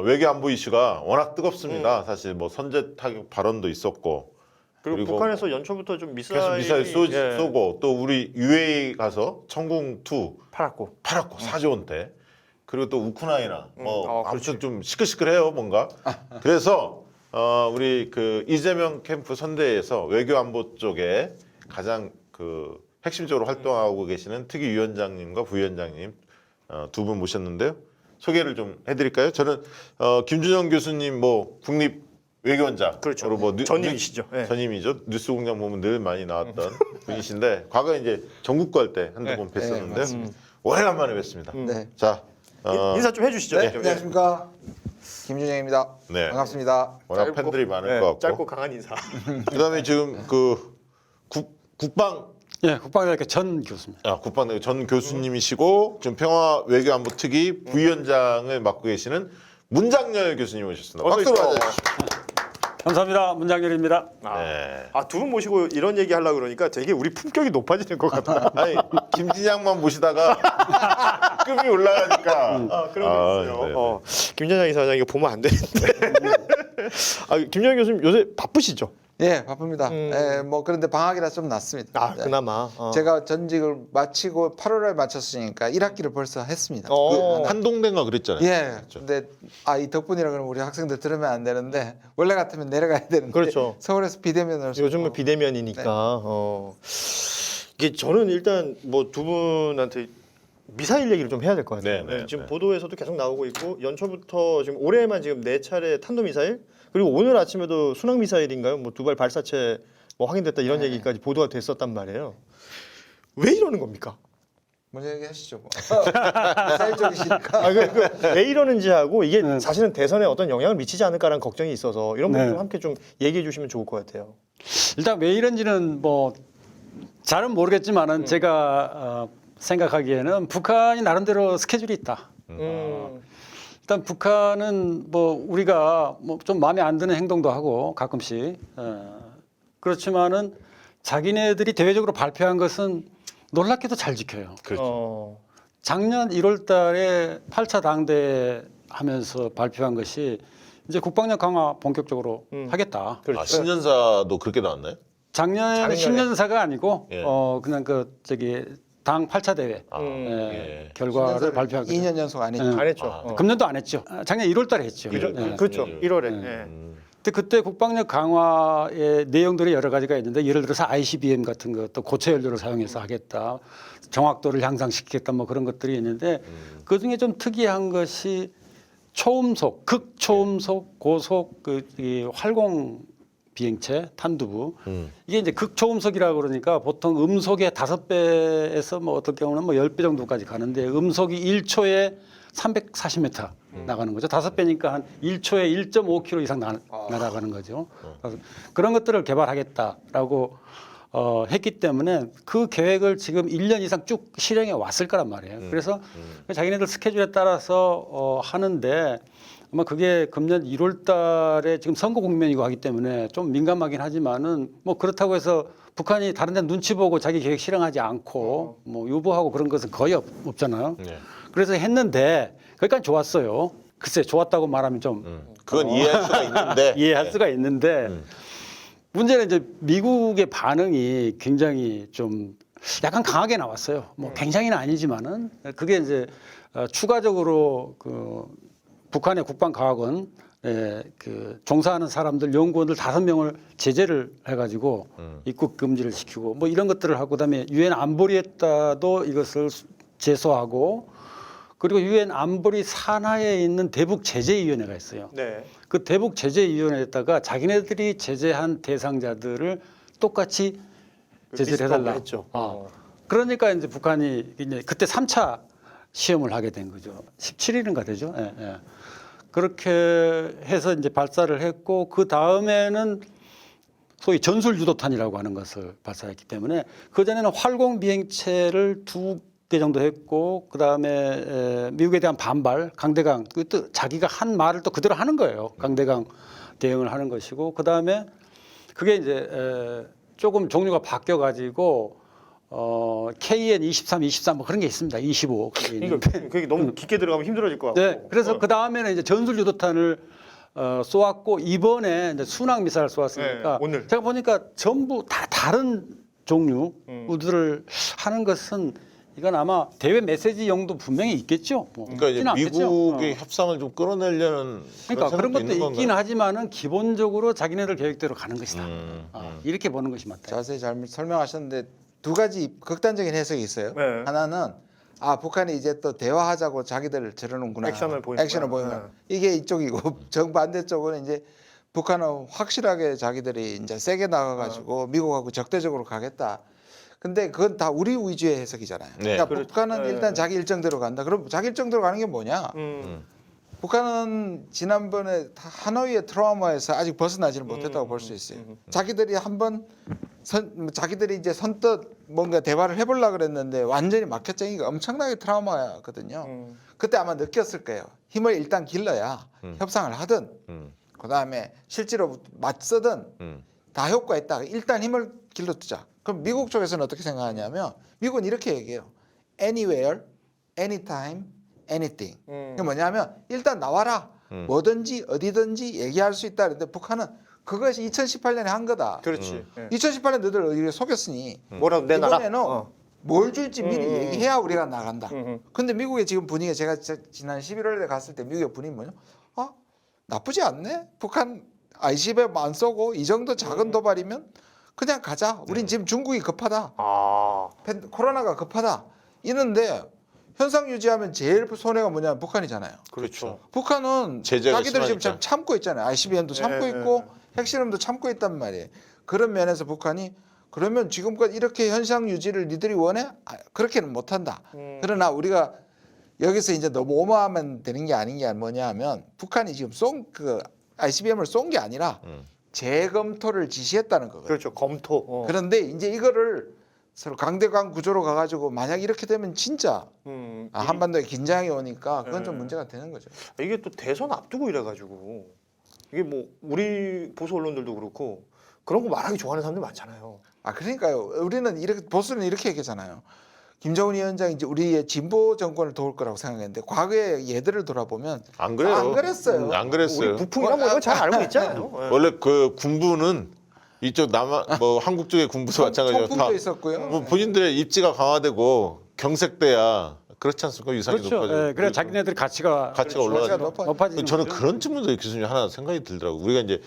외교 안보 이슈가 워낙 뜨겁습니다. 사실 뭐 선제 타격 발언도 있었고 그리고 북한에서 연초부터 좀 계속 미사일 쏘고 또 우리 UAE 가서 천궁2 팔았고 4조 원대 그리고 또 우크라이나 뭐 아무튼 그렇지. 좀 시끌시끌해요 뭔가. 그래서 우리 그 이재명 캠프 선대에서 외교 안보 쪽에 가장 그 핵심적으로 활동하고 계시는 특위위원장님과 부위원장님 두 분 모셨는데요. 소개를 좀 해드릴까요? 저는 김준영 교수님 뭐 국립 외교원장, 그렇죠. 뭐 전임이시죠. 네. 전임이죠. 뉴스공장 보면 늘 많이 나왔던 분이신데 과거에 이제 전국구 할 때 한두 번 뵀었는데 오래간만에 뵙습니다. 네. 자 인사 좀 해주시죠. 네, 안녕하십니까. 김준영입니다. 네. 반갑습니다. 워낙 팬들이 많을 것 같고 짧고 강한 인사. 그다음에 지금 그 국방 예, 국방대학교 전 교수입니다. 국방대 전 교수님이시고 지금 평화외교안보특위 부위원장을 맡고 계시는 문장열 교수님 오셨습니다. 박수로 맞아주십시오. 감사합니다. 문장열입니다. 네. 두 분 모시고 이런 얘기 하려고 그러니까 되게 우리 품격이 높아지는 것 같다. 아니 김진양만 모시다가 급이 올라가니까 그런 게 있어요. 네. 김전장 이사장 이거 보면 안 되는데. 김전장 교수님 요새 바쁘시죠? 예, 바쁩니다. 뭐 그런데 방학이라 좀 낫습니다. 네. 그나마. 제가 전직을 마치고 8월에 마쳤으니까 1학기를 벌써 했습니다. 그 한동대인가 그랬잖아요. 예. 근데 이 덕분이라 그러면 우리 학생들 들으면 안 되는데 원래 같으면 내려가야 되는데 그렇죠. 서울에서 비대면으로 요즘은 비대면이니까. 이게 저는 일단 뭐 두 분한테 미사일 얘기를 좀 해야 될 것 같아요. 네, 지금 보도에서도 계속 나오고 있고 연초부터 지금 올해만 지금 4차례 탄도 미사일 그리고 오늘 아침에도 순항 미사일인가요? 뭐 두 발 발사체 뭐 확인됐다 이런 얘기까지 보도가 됐었단 말이에요. 왜 이러는 겁니까? 먼저 얘기하시죠. 뭐. 미사일적이시니까. 왜 이러는지 하고 이게 사실은 대선에 어떤 영향을 미치지 않을까라는 걱정이 있어서 이런 부분 좀 함께 좀 얘기해 주시면 좋을 것 같아요. 일단 왜 이런지는 뭐 잘은 모르겠지만은 제가 생각하기에는 북한이 나름대로 스케줄이 있다. 일단 북한은 뭐 우리가 뭐 좀 마음에 안 드는 행동도 하고 가끔씩 그렇지만은 자기네들이 대외적으로 발표한 것은 놀랍게도 잘 지켜요. 그렇죠. 작년 1월 달에 8차 당대 하면서 발표한 것이 이제 국방력 강화 본격적으로 하겠다. 아, 신년사도 그렇게 나왔나요? 작년에 신년사가 아니고 예. 그냥 그 저기 당 8차 대회 예. 결과를 발표한 거죠. 2년 연속 안 했죠. 안 했죠. 금년도 안 했죠. 작년 1월 달에 했죠. 그렇죠. 1월에. 근데 그때 국방력 강화의 내용들이 여러 가지가 있는데 예를 들어서 ICBM 같은 것 또 고체 연료를 사용해서 하겠다. 정확도를 향상시키겠다 뭐 그런 것들이 있는데 그중에 좀 특이한 것이 초음속, 극초음속 고속 이 활공 비행체 탄두부 이게 이제 극초음속이라고 그러니까 보통 음속의 5배에서 뭐 어떨 경우는 뭐 10배 정도까지 가는데 음속이 1초에 340m 나가는 거죠. 5배니까 한 1초에 1.5km 이상 날아가는 거죠. 그런 것들을 개발하겠다라고 했기 때문에 그 계획을 지금 1년 이상 쭉 실행해 왔을 거란 말이에요. 그래서 자기네들 스케줄에 따라서 하는데 아마 그게 금년 1월 달에 지금 선거 국면이고 하기 때문에 좀 민감하긴 하지만은 뭐 그렇다고 해서 북한이 다른 데 눈치 보고 자기 계획 실행하지 않고 뭐 유보하고 그런 것은 거의 없잖아요. 네. 그래서 했는데 거기까지 좋았어요. 글쎄 좋았다고 말하면 좀 그건 이해할 수가 있는데 이해할 수가 있는데 문제는 이제 미국의 반응이 굉장히 좀 약간 강하게 나왔어요. 뭐 굉장히는 아니지만은 그게 이제 추가적으로 그 북한의 국방과학원 그 종사하는 사람들 연구원들 5명을 제재를 해가지고 입국 금지를 시키고 뭐 이런 것들을 하고 그다음에 유엔 안보리에다도 이것을 제소하고 그리고 유엔 안보리 산하에 있는 대북 제재위원회가 있어요. 네. 그 대북 제재위원회에다가 자기네들이 제재한 대상자들을 똑같이 제재를 해달라. 했죠. 그러니까 이제 북한이 이제 그때 3차 시험을 하게 된 거죠. 17일인가 되죠. 예, 예. 그렇게 해서 이제 발사를 했고 그 다음에는 소위 전술 유도탄이라고 하는 것을 발사했기 때문에 그 전에는 활공 비행체를 2개 정도 했고 그 다음에 미국에 대한 반발, 강대강 또 자기가 한 말을 또 그대로 하는 거예요. 강대강 대응을 하는 것이고 그 다음에 그게 이제 조금 종류가 바뀌어 가지고 KN 23, 24 뭐 그런 게 있습니다. 25. 그게 있는데. 그러니까 그게 너무 깊게 들어가면 힘들어질 것 같고. 네, 그래서 그 다음에는 이제 전술 유도탄을 쏘았고 이번에 이제 순항 미사일 쏘았으니까 네, 오늘. 제가 보니까 전부 다 다른 종류 우들을 하는 것은 이건 아마 대외 메시지 용도 분명히 있겠죠. 뭐 그러니까 이제 없지는 않겠죠. 미국의 협상을 좀 끌어내려는 그러니까 그런 생각도 것도 있는 있긴 건가요? 하지만은 기본적으로 자기네들 계획대로 가는 것이다. 음, 이렇게 보는 것이 맞다. 자세히 잘 설명하셨는데 두 가지 극단적인 해석이 있어요. 네. 하나는 북한이 이제 또 대화하자고 자기들 저러는구나. 액션을 보이는구나. 액션을 보이는 네. 이게 이쪽이고 정반대 쪽은 이제 북한은 확실하게 자기들이 이제 세게 나가가지고 미국하고 적대적으로 가겠다. 근데 그건 다 우리 위주의 해석이잖아요. 네. 그러니까 그렇죠. 북한은 네. 일단 자기 일정대로 간다. 그럼 자기 일정대로 가는 게 뭐냐? 북한은 지난번에 하노이의 트라우마에서 아직 벗어나지를 못했다고 볼 수 있어요. 자기들이 한번 자기들이 이제 선뜻 뭔가 대화를 해보려 그랬는데 완전히 막혔쟁이가 엄청나게 트라우마거든요. 그때 아마 느꼈을 거예요. 힘을 일단 길러야 협상을 하든 그다음에 실제로 맞서든 다 효과있다. 일단 힘을 길러두자. 그럼 미국 쪽에서는 어떻게 생각하냐면 미국은 이렇게 얘기해요. Anywhere, anytime, anything. 이게 뭐냐면 일단 나와라. 뭐든지 어디든지 얘기할 수 있다. 그런데 북한은 그것이 2018년에 한 거다. 그렇지. 2018년 너희들 우리를 속였으니 뭐라도 내놔라. 이번에는 뭘 줄지 미리 얘기해야 우리가 나간다. 음. 근데 미국의 지금 분위기가 제가 지난 11월에 갔을 때 미국의 분위기 뭐냐? 나쁘지 않네. 북한 ICBM 안 쏘고 이 정도 작은 도발이면 그냥 가자. 우린 지금 중국이 급하다. 코로나가 급하다. 이런데 현상 유지하면 제일 손해가 뭐냐면 북한이잖아요. 그렇죠. 북한은 제재가 자기들이 지금 심하니까. 참고 있잖아요. ICBM도 참고 네, 있고 핵실험도 참고 있단 말이에요. 그런 면에서 북한이 그러면 지금까지 이렇게 현상 유지를 니들이 원해? 그렇게는 못한다. 그러나 우리가 여기서 이제 너무 오버하면 되는 게 아닌 게 뭐냐 하면 북한이 지금 ICBM을 쏜 게 아니라 재검토를 지시했다는 거거든요. 그렇죠. 검토. 그런데 이제 이거를 서로 강대강 구조로 가가지고 만약 이렇게 되면 진짜 한반도에 긴장이 오니까 그건 좀 문제가 되는 거죠. 이게 또 대선 앞두고 이래가지고 이게 뭐 우리 보수 언론들도 그렇고 그런 거 말하기 좋아하는 사람들 많잖아요. 그러니까요. 우리는 이렇게 보수는 이렇게 얘기했잖아요. 김정은 위원장이 이제 우리의 진보 정권을 도울 거라고 생각했는데 과거의 예들을 돌아보면 안 그래요. 안 그랬어요. 안 그랬어요. 우리 부풍이랑 뭐 이거 잘 알고 있잖아요. 예. 원래 그 군부는 이쪽 뭐 한국 쪽의 군부도 마찬가지로 청풍도 있었고요. 뭐 본인들의 입지가 강화되고 경색돼야 그렇지 않습니까? 위상이 그렇죠. 높아지고. 예, 그래 자기네들 가치가 가치가 올라가죠. 높아지는 저는 거죠. 그런 측면도 교수님 하나 생각이 들더라고. 우리가 이제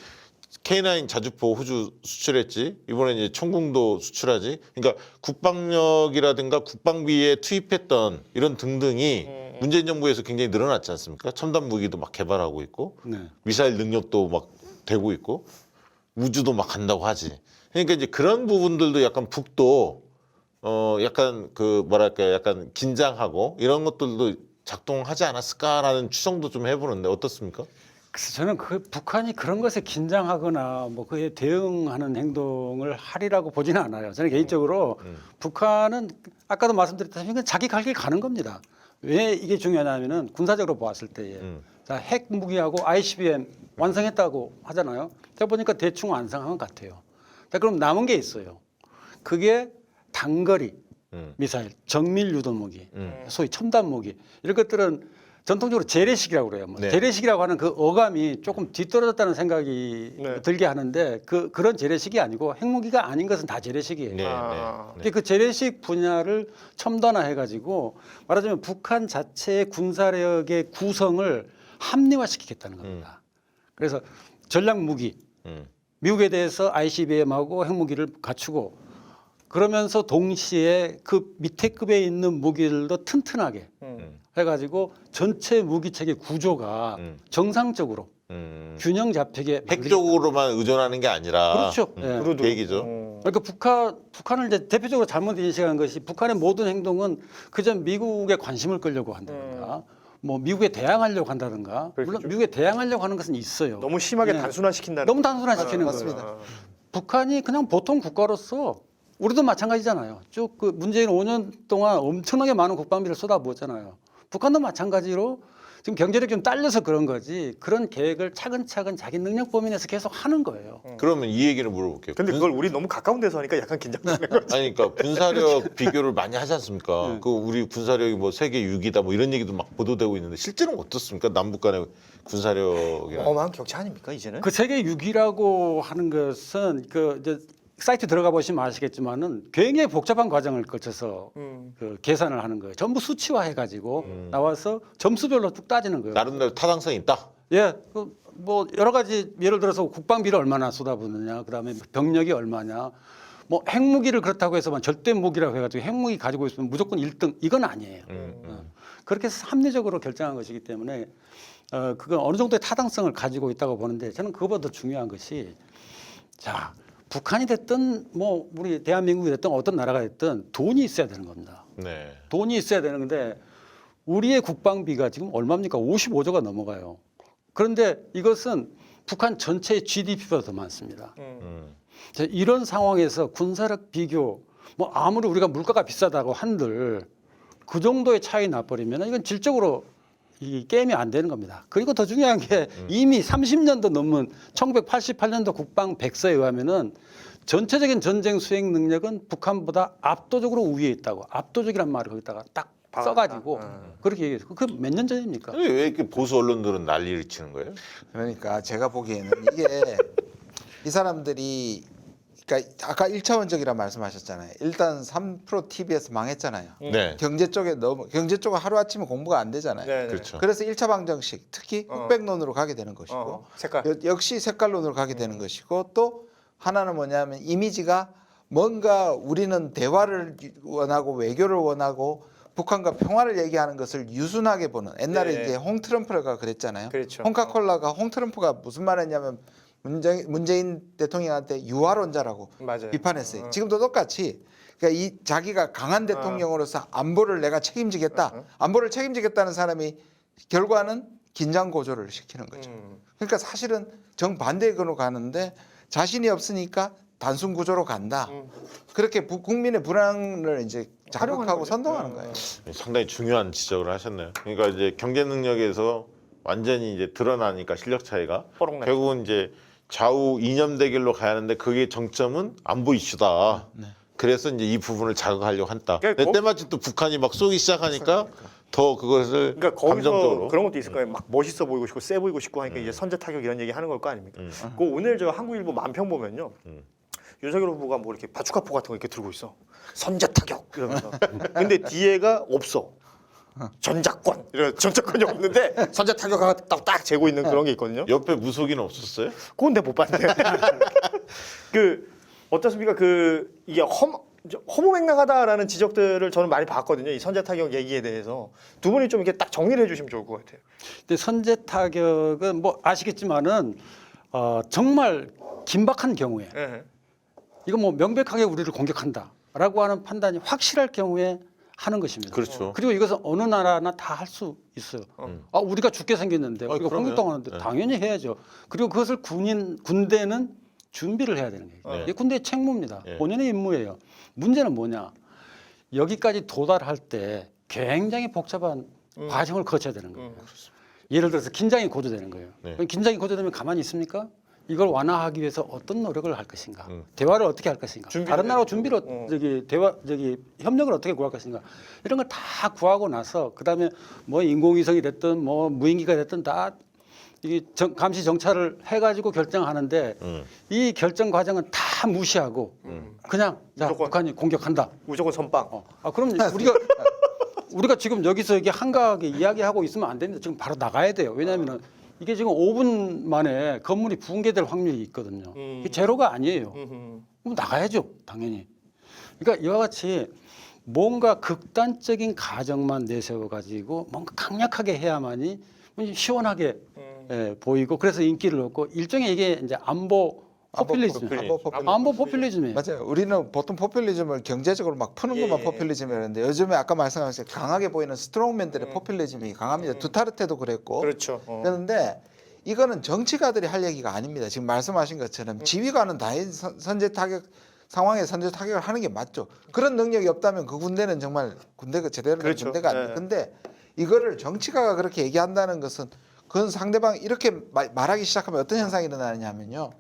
K9 자주포 호주 수출했지. 이번에 이제 청궁도 수출하지. 그러니까 국방력이라든가 국방비에 투입했던 이런 등등이 문재인 정부에서 굉장히 늘어났지 않습니까? 첨단 무기도 막 개발하고 있고 네. 미사일 능력도 막 되고 있고 우주도 막 간다고 하지. 그러니까 이제 그런 부분들도 약간 북도 약간 그 뭐랄까 약간 긴장하고 이런 것들도 작동하지 않았을까라는 추정도 좀 해보는데 어떻습니까? 그래서 저는 그 북한이 그런 것에 긴장하거나 뭐 그에 대응하는 행동을 하리라고 보지는 않아요. 저는 개인적으로 북한은 아까도 말씀드렸다시피 그냥 자기 갈 길 가는 겁니다. 왜 이게 중요하냐면은 군사적으로 보았을 때에 자, 핵 무기하고 ICBM 완성했다고 하잖아요. 제가 보니까 대충 완성한 것 같아요. 자, 그럼 남은 게 있어요. 그게 단거리 미사일, 정밀 유도 무기, 소위 첨단 무기 이런 것들은 전통적으로 재래식이라고 그래요. 뭐 네. 재래식이라고 하는 그 어감이 조금 뒤떨어졌다는 생각이 네. 들게 하는데 그런 재래식이 아니고 핵무기가 아닌 것은 다 재래식이에요. 네, 근데 그 재래식 분야를 첨단화해가지고 말하자면 북한 자체의 군사력의 구성을 합리화시키겠다는 겁니다. 그래서 전략 무기, 미국에 대해서 ICBM하고 핵무기를 갖추고 그러면서 동시에 그 밑에 급에 있는 무기들도 튼튼하게 해가지고 전체 무기체계 구조가 정상적으로 균형 잡히게 핵 쪽으로만 의존하는 게 아니라 그렇죠. 예. 그 얘기죠. 그러니까 북한을 이제 대표적으로 잘못 인식한 것이 북한의 모든 행동은 그저 미국에 관심을 끌려고 한다든가 뭐 미국에 대항하려고 한다든가 물론 미국에 대항하려고 하는 것은 있어요. 너무 심하게 예. 단순화시킨다는. 너무 단순화시키는 맞습니다. 거예요. 북한이 그냥 보통 국가로서 우리도 마찬가지잖아요. 쭉 그 문재인 5년 동안 엄청나게 많은 국방비를 쏟아부었잖아요. 북한도 마찬가지로 지금 경제력이 좀 딸려서 그런 거지 그런 계획을 차근차근 자기 능력 범위 내에서 계속 하는 거예요. 그러면 이 얘기를 물어볼게요. 근데 그걸 우리 너무 가까운 데서 하니까 약간 긴장되는 거지. 아니 그러니까 군사력 비교를 많이 하지 않습니까? 그 우리 군사력이 뭐 세계 6위다 뭐 이런 얘기도 막 보도되고 있는데 실제로는 어떻습니까? 남북 간의 군사력이 어마한 격차 아닙니까 이제는? 그 세계 6위라고 하는 것은 그 이제 사이트 들어가 보시면 아시겠지만은 굉장히 복잡한 과정을 거쳐서 그 계산을 하는 거예요. 전부 수치화해 가지고 나와서 점수별로 쭉 따지는 거예요. 나름대로 타당성이 있다. 예, 그 뭐 여러 가지 예를 들어서 국방비를 얼마나 쏟아붓느냐, 그다음에 병력이 얼마냐, 뭐 핵무기를 그렇다고 해서만 절대 무기라고 해가지고 핵무기 가지고 있으면 무조건 1등 이건 아니에요. 그렇게 해서 합리적으로 결정한 것이기 때문에 그건 어느 정도의 타당성을 가지고 있다고 보는데 저는 그것보다 더 중요한 것이 자 북한이 됐든 뭐 우리 대한민국이 됐든 어떤 나라가 됐든 돈이 있어야 되는 겁니다. 네. 돈이 있어야 되는 건데 우리의 국방비가 지금 얼마입니까? 55조가 넘어가요. 그런데 이것은 북한 전체의 GDP보다 더 많습니다. 자, 이런 상황에서 군사력 비교 뭐 아무리 우리가 물가가 비싸다고 한들 그 정도의 차이 나버리면 이건 질적으로 이 게임이 안 되는 겁니다. 그리고 더 중요한 게 이미 30년도 넘은 1988년도 국방 백서에 의하면은 전체적인 전쟁 수행 능력은 북한보다 압도적으로 우위에 있다고 압도적이란 말을 거기다가 딱 써가지고 그렇게 얘기했어요. 그 몇 년 전입니까? 근데 왜 이렇게 보수 언론들은 난리를 치는 거예요? 그러니까 제가 보기에는 이게 이 사람들이 그러니까 아까 1차원적이라 말씀하셨잖아요. 일단 3프로 TV에서 망했잖아요. 네. 경제 쪽에 너무 경제 쪽은 하루 아침에 공부가 안 되잖아요. 네, 그렇죠. 그래서 1차 방정식 특히 흑백론으로 가게 되는 것이고 색깔. 역시 색깔론으로 가게 되는 것이고 또 하나는 뭐냐면 이미지가 뭔가 우리는 대화를 원하고 외교를 원하고 북한과 평화를 얘기하는 것을 유순하게 보는 옛날에 네. 이제 홍 트럼프가 그랬잖아요. 그렇죠. 홍카콜라가 홍 트럼프가 무슨 말했냐면 문재인 대통령한테 유화론자라고 맞아요. 비판했어요. 지금도 똑같이 그러니까 이 자기가 강한 대통령으로서 안보를 내가 책임지겠다. 안보를 책임지겠다는 사람이 결과는 긴장 고조를 시키는 거죠. 그러니까 사실은 정반대의 거로 가는데 자신이 없으니까 단순 구조로 간다. 그렇게 국민의 불안을 이제 자극하고 선동하는 거예요. 상당히 중요한 지적을 하셨네요. 그러니까 이제 경제 능력에서 완전히 이제 드러나니까 실력 차이가 뽀록 나죠. 결국은 이제 좌우 이념 대결로 가야 하는데 그게 정점은 안보 이슈다. 그래서 이제 이 부분을 자극하려고 한다. 그러니까 근데 때마침 또 북한이 막 쏘기 시작하니까 더 그것을 그러니까 거기서 감정적으로 그런 것도 있을 거예요. 막 멋있어 보이고 싶고 세 보이고 싶고 하니까 이제 선제 타격 이런 얘기 하는 걸 거 아닙니까? 그 오늘 저 한국일보 만평 보면요. 윤석열 후보가 뭐 이렇게 바주카포 같은 거 이렇게 들고 있어. 선제 타격 이러면서. 근데 뒤에가 없어. 전작권. 이런 전작권이 없는데 선제 타격하고 딱 재고 있는 그런 게 있거든요. 옆에 무속인은 없었어요? 그건 내가 못 봤는데. 그 어떻습니까? 그 이게 허무맹랑하다라는 지적들을 저는 많이 봤거든요. 이 선제 타격 얘기에 대해서 두 분이 좀 이렇게 딱 정리를 해주시면 좋을 것 같아요. 근데 선제 타격은 뭐 아시겠지만은 정말 긴박한 경우에 예. 이거 뭐 명백하게 우리를 공격한다라고 하는 판단이 확실할 경우에 하는 것입니다. 그렇죠. 그리고 이것은 어느 나라나 다 할 수 있어요. 아 우리가 죽게 생겼는데 우리가 그럼요. 공격당하는데 네. 당연히 해야죠. 그리고 그것을 군대는 준비를 해야 되는 거예요. 네. 이게 군대의 책무입니다. 네. 본연의 임무예요. 문제는 뭐냐? 여기까지 도달할 때 굉장히 복잡한 과정을 거쳐야 되는 거예요. 예를 들어서 긴장이 고조되는 거예요. 네. 그럼 긴장이 고조되면 가만히 있습니까? 이걸 완화하기 위해서 어떤 노력을 할 것인가? 대화를 어떻게 할 것인가? 다른 나라와 준비를 협력을 어떻게 구할 것인가? 이런 걸 다 구하고 나서 그다음에 뭐 인공위성이 됐든 뭐 무인기가 됐든 다 이 감시 정찰을 해가지고 결정하는데 이 결정 과정은 다 무시하고 그냥 자, 무조건. 북한이 공격한다. 무조건 선빵. 그럼 우리가 지금 여기서 이게 한가하게 이야기하고 있으면 안 됩니다. 지금 바로 나가야 돼요. 왜냐하면 이게 지금 5분 만에 건물이 붕괴될 확률이 있거든요. 이게 제로가 아니에요. 그럼 나가야죠, 당연히. 그러니까 이와 같이 뭔가 극단적인 가정만 내세워 가지고 뭔가 강력하게 해야만이 시원하게 보이고 그래서 인기를 얻고 일종의 이게 이제 안보 포퓰리즘. 안보 포퓰리즘이에요. 맞아요. 우리는 보통 포퓰리즘을 경제적으로 막 푸는 것만 포퓰리즘이었는데 요즘에 아까 말씀하신 강하게 보이는 스트롱맨들의 포퓰리즘이 강합니다. 두타르테도 그랬고. 그렇죠. 그런데 이거는 정치가들이 할 얘기가 아닙니다. 지금 말씀하신 것처럼 지휘관은 당연히 선제 타격 상황에 선제 타격을 하는 게 맞죠. 그런 능력이 없다면 그 군대는 정말 군대가 제대로 된 그렇죠. 군대가 아니에요. 네. 근데 이거를 정치가가 그렇게 얘기한다는 것은 그건 상대방 이렇게 말하기 시작하면 어떤 현상이 일어나느냐면요.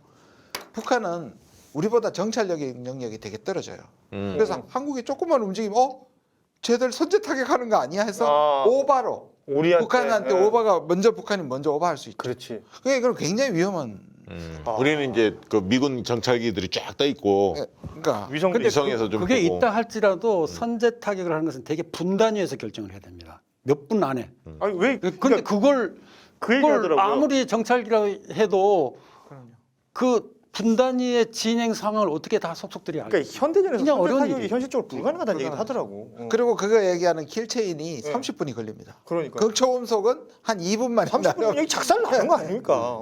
북한은 우리보다 정찰력의 능력이 되게 떨어져요. 그래서 한국이 조금만 움직이면 쟤들 선제 타격하는 거 아니야 해서 오바로 북한한테 오바가 북한이 먼저 오바할 수 있죠. 그렇지. 그게 그럼 굉장히 위험한. 우리는 이제 그 미군 정찰기들이 쫙 떠 있고 그러니까 위성에서 좀 그게 보고. 있다 할지라도 선제 타격을 하는 것은 되게 분단위에서 결정을 해야 됩니다. 몇 분 안에. 아니 왜? 근데 그걸 그 얘기하더라고요. 아무리 정찰기라 해도 그 분단위의 진행 상황을 어떻게 다 속속들이 알고. 그러니까 현대전에서 그냥 선제 어려운 타격이 일이에요. 현실적으로 불가능하다는 얘기도 하더라고. 그리고 그거 얘기하는 킬체인이 30분이 걸립니다. 그러니까. 극초음속은 한 2분 만에 30분 여기 작살 나는 거 아닙니까?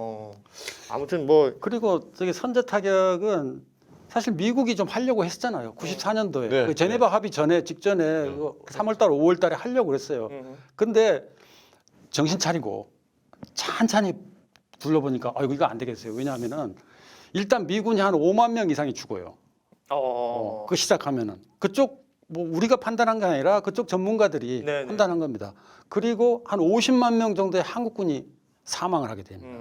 아무튼 뭐 그리고 저기 선제 타격은 사실 미국이 좀 하려고 했잖아요. 94년도에 네, 그 제네바 합의 직전에 3월달, 5월달에 하려고 그랬어요. 근데 정신 차리고 찬찬히 둘러보니까 아이고 이거 안 되겠어요. 왜냐하면은 일단 미군이 한 5만 명 이상이 죽어요. 그 시작하면은 그쪽 뭐 우리가 판단한 게 아니라 그쪽 전문가들이 네네. 판단한 겁니다. 그리고 한 50만 명 정도의 한국군이 사망을 하게 됩니다.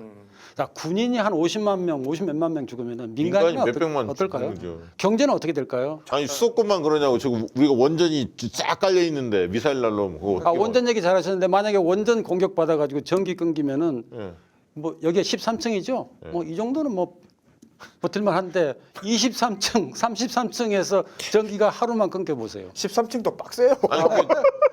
자, 군인이 한 50만 명, 50 몇만 명 죽으면은 민간인은 몇백만 어떨까요? 죽는 거죠. 경제는 어떻게 될까요? 아니 수도권만 그러냐고 지금 우리가 원전이 싹 깔려 있는데 미사일 날라오면 그거 어떻게 원전 얘기 잘하셨는데 만약에 원전 공격 받아가지고 전기 끊기면은 예. 뭐 여기가 13층이죠. 뭐 이 정도는 뭐 버틸만 한데 23층, 33층에서 전기가 하루만 끊겨 보세요. 13층도 빡세요. 아니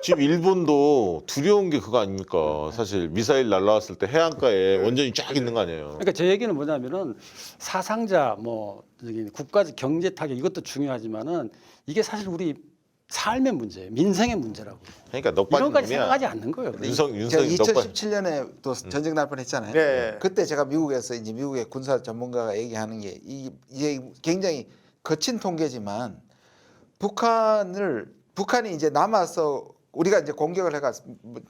지금 일본도 두려운 게 그거 아닙니까? 사실 미사일 날라왔을 때 해안가에 원전이 쫙 있는 거 아니에요? 그러니까 제 얘기는 뭐냐면은 사상자 뭐 저기 국가적 경제 타격 이것도 중요하지만은 이게 사실 우리 삶의 문제예요. 민생의 문제라고. 그러니까 넉 빠진 이런까지 놈이야. 생각하지 않는 거예요. 제가 윤석이 넉 빠진. 2017년에 또 전쟁 날 뻔했잖아요. 네. 그때 제가 미국에서 이제 미국의 군사 전문가가 얘기하는 게 이게 굉장히 거친 통계지만 북한이 이제 남아서 우리가 이제 공격을 해가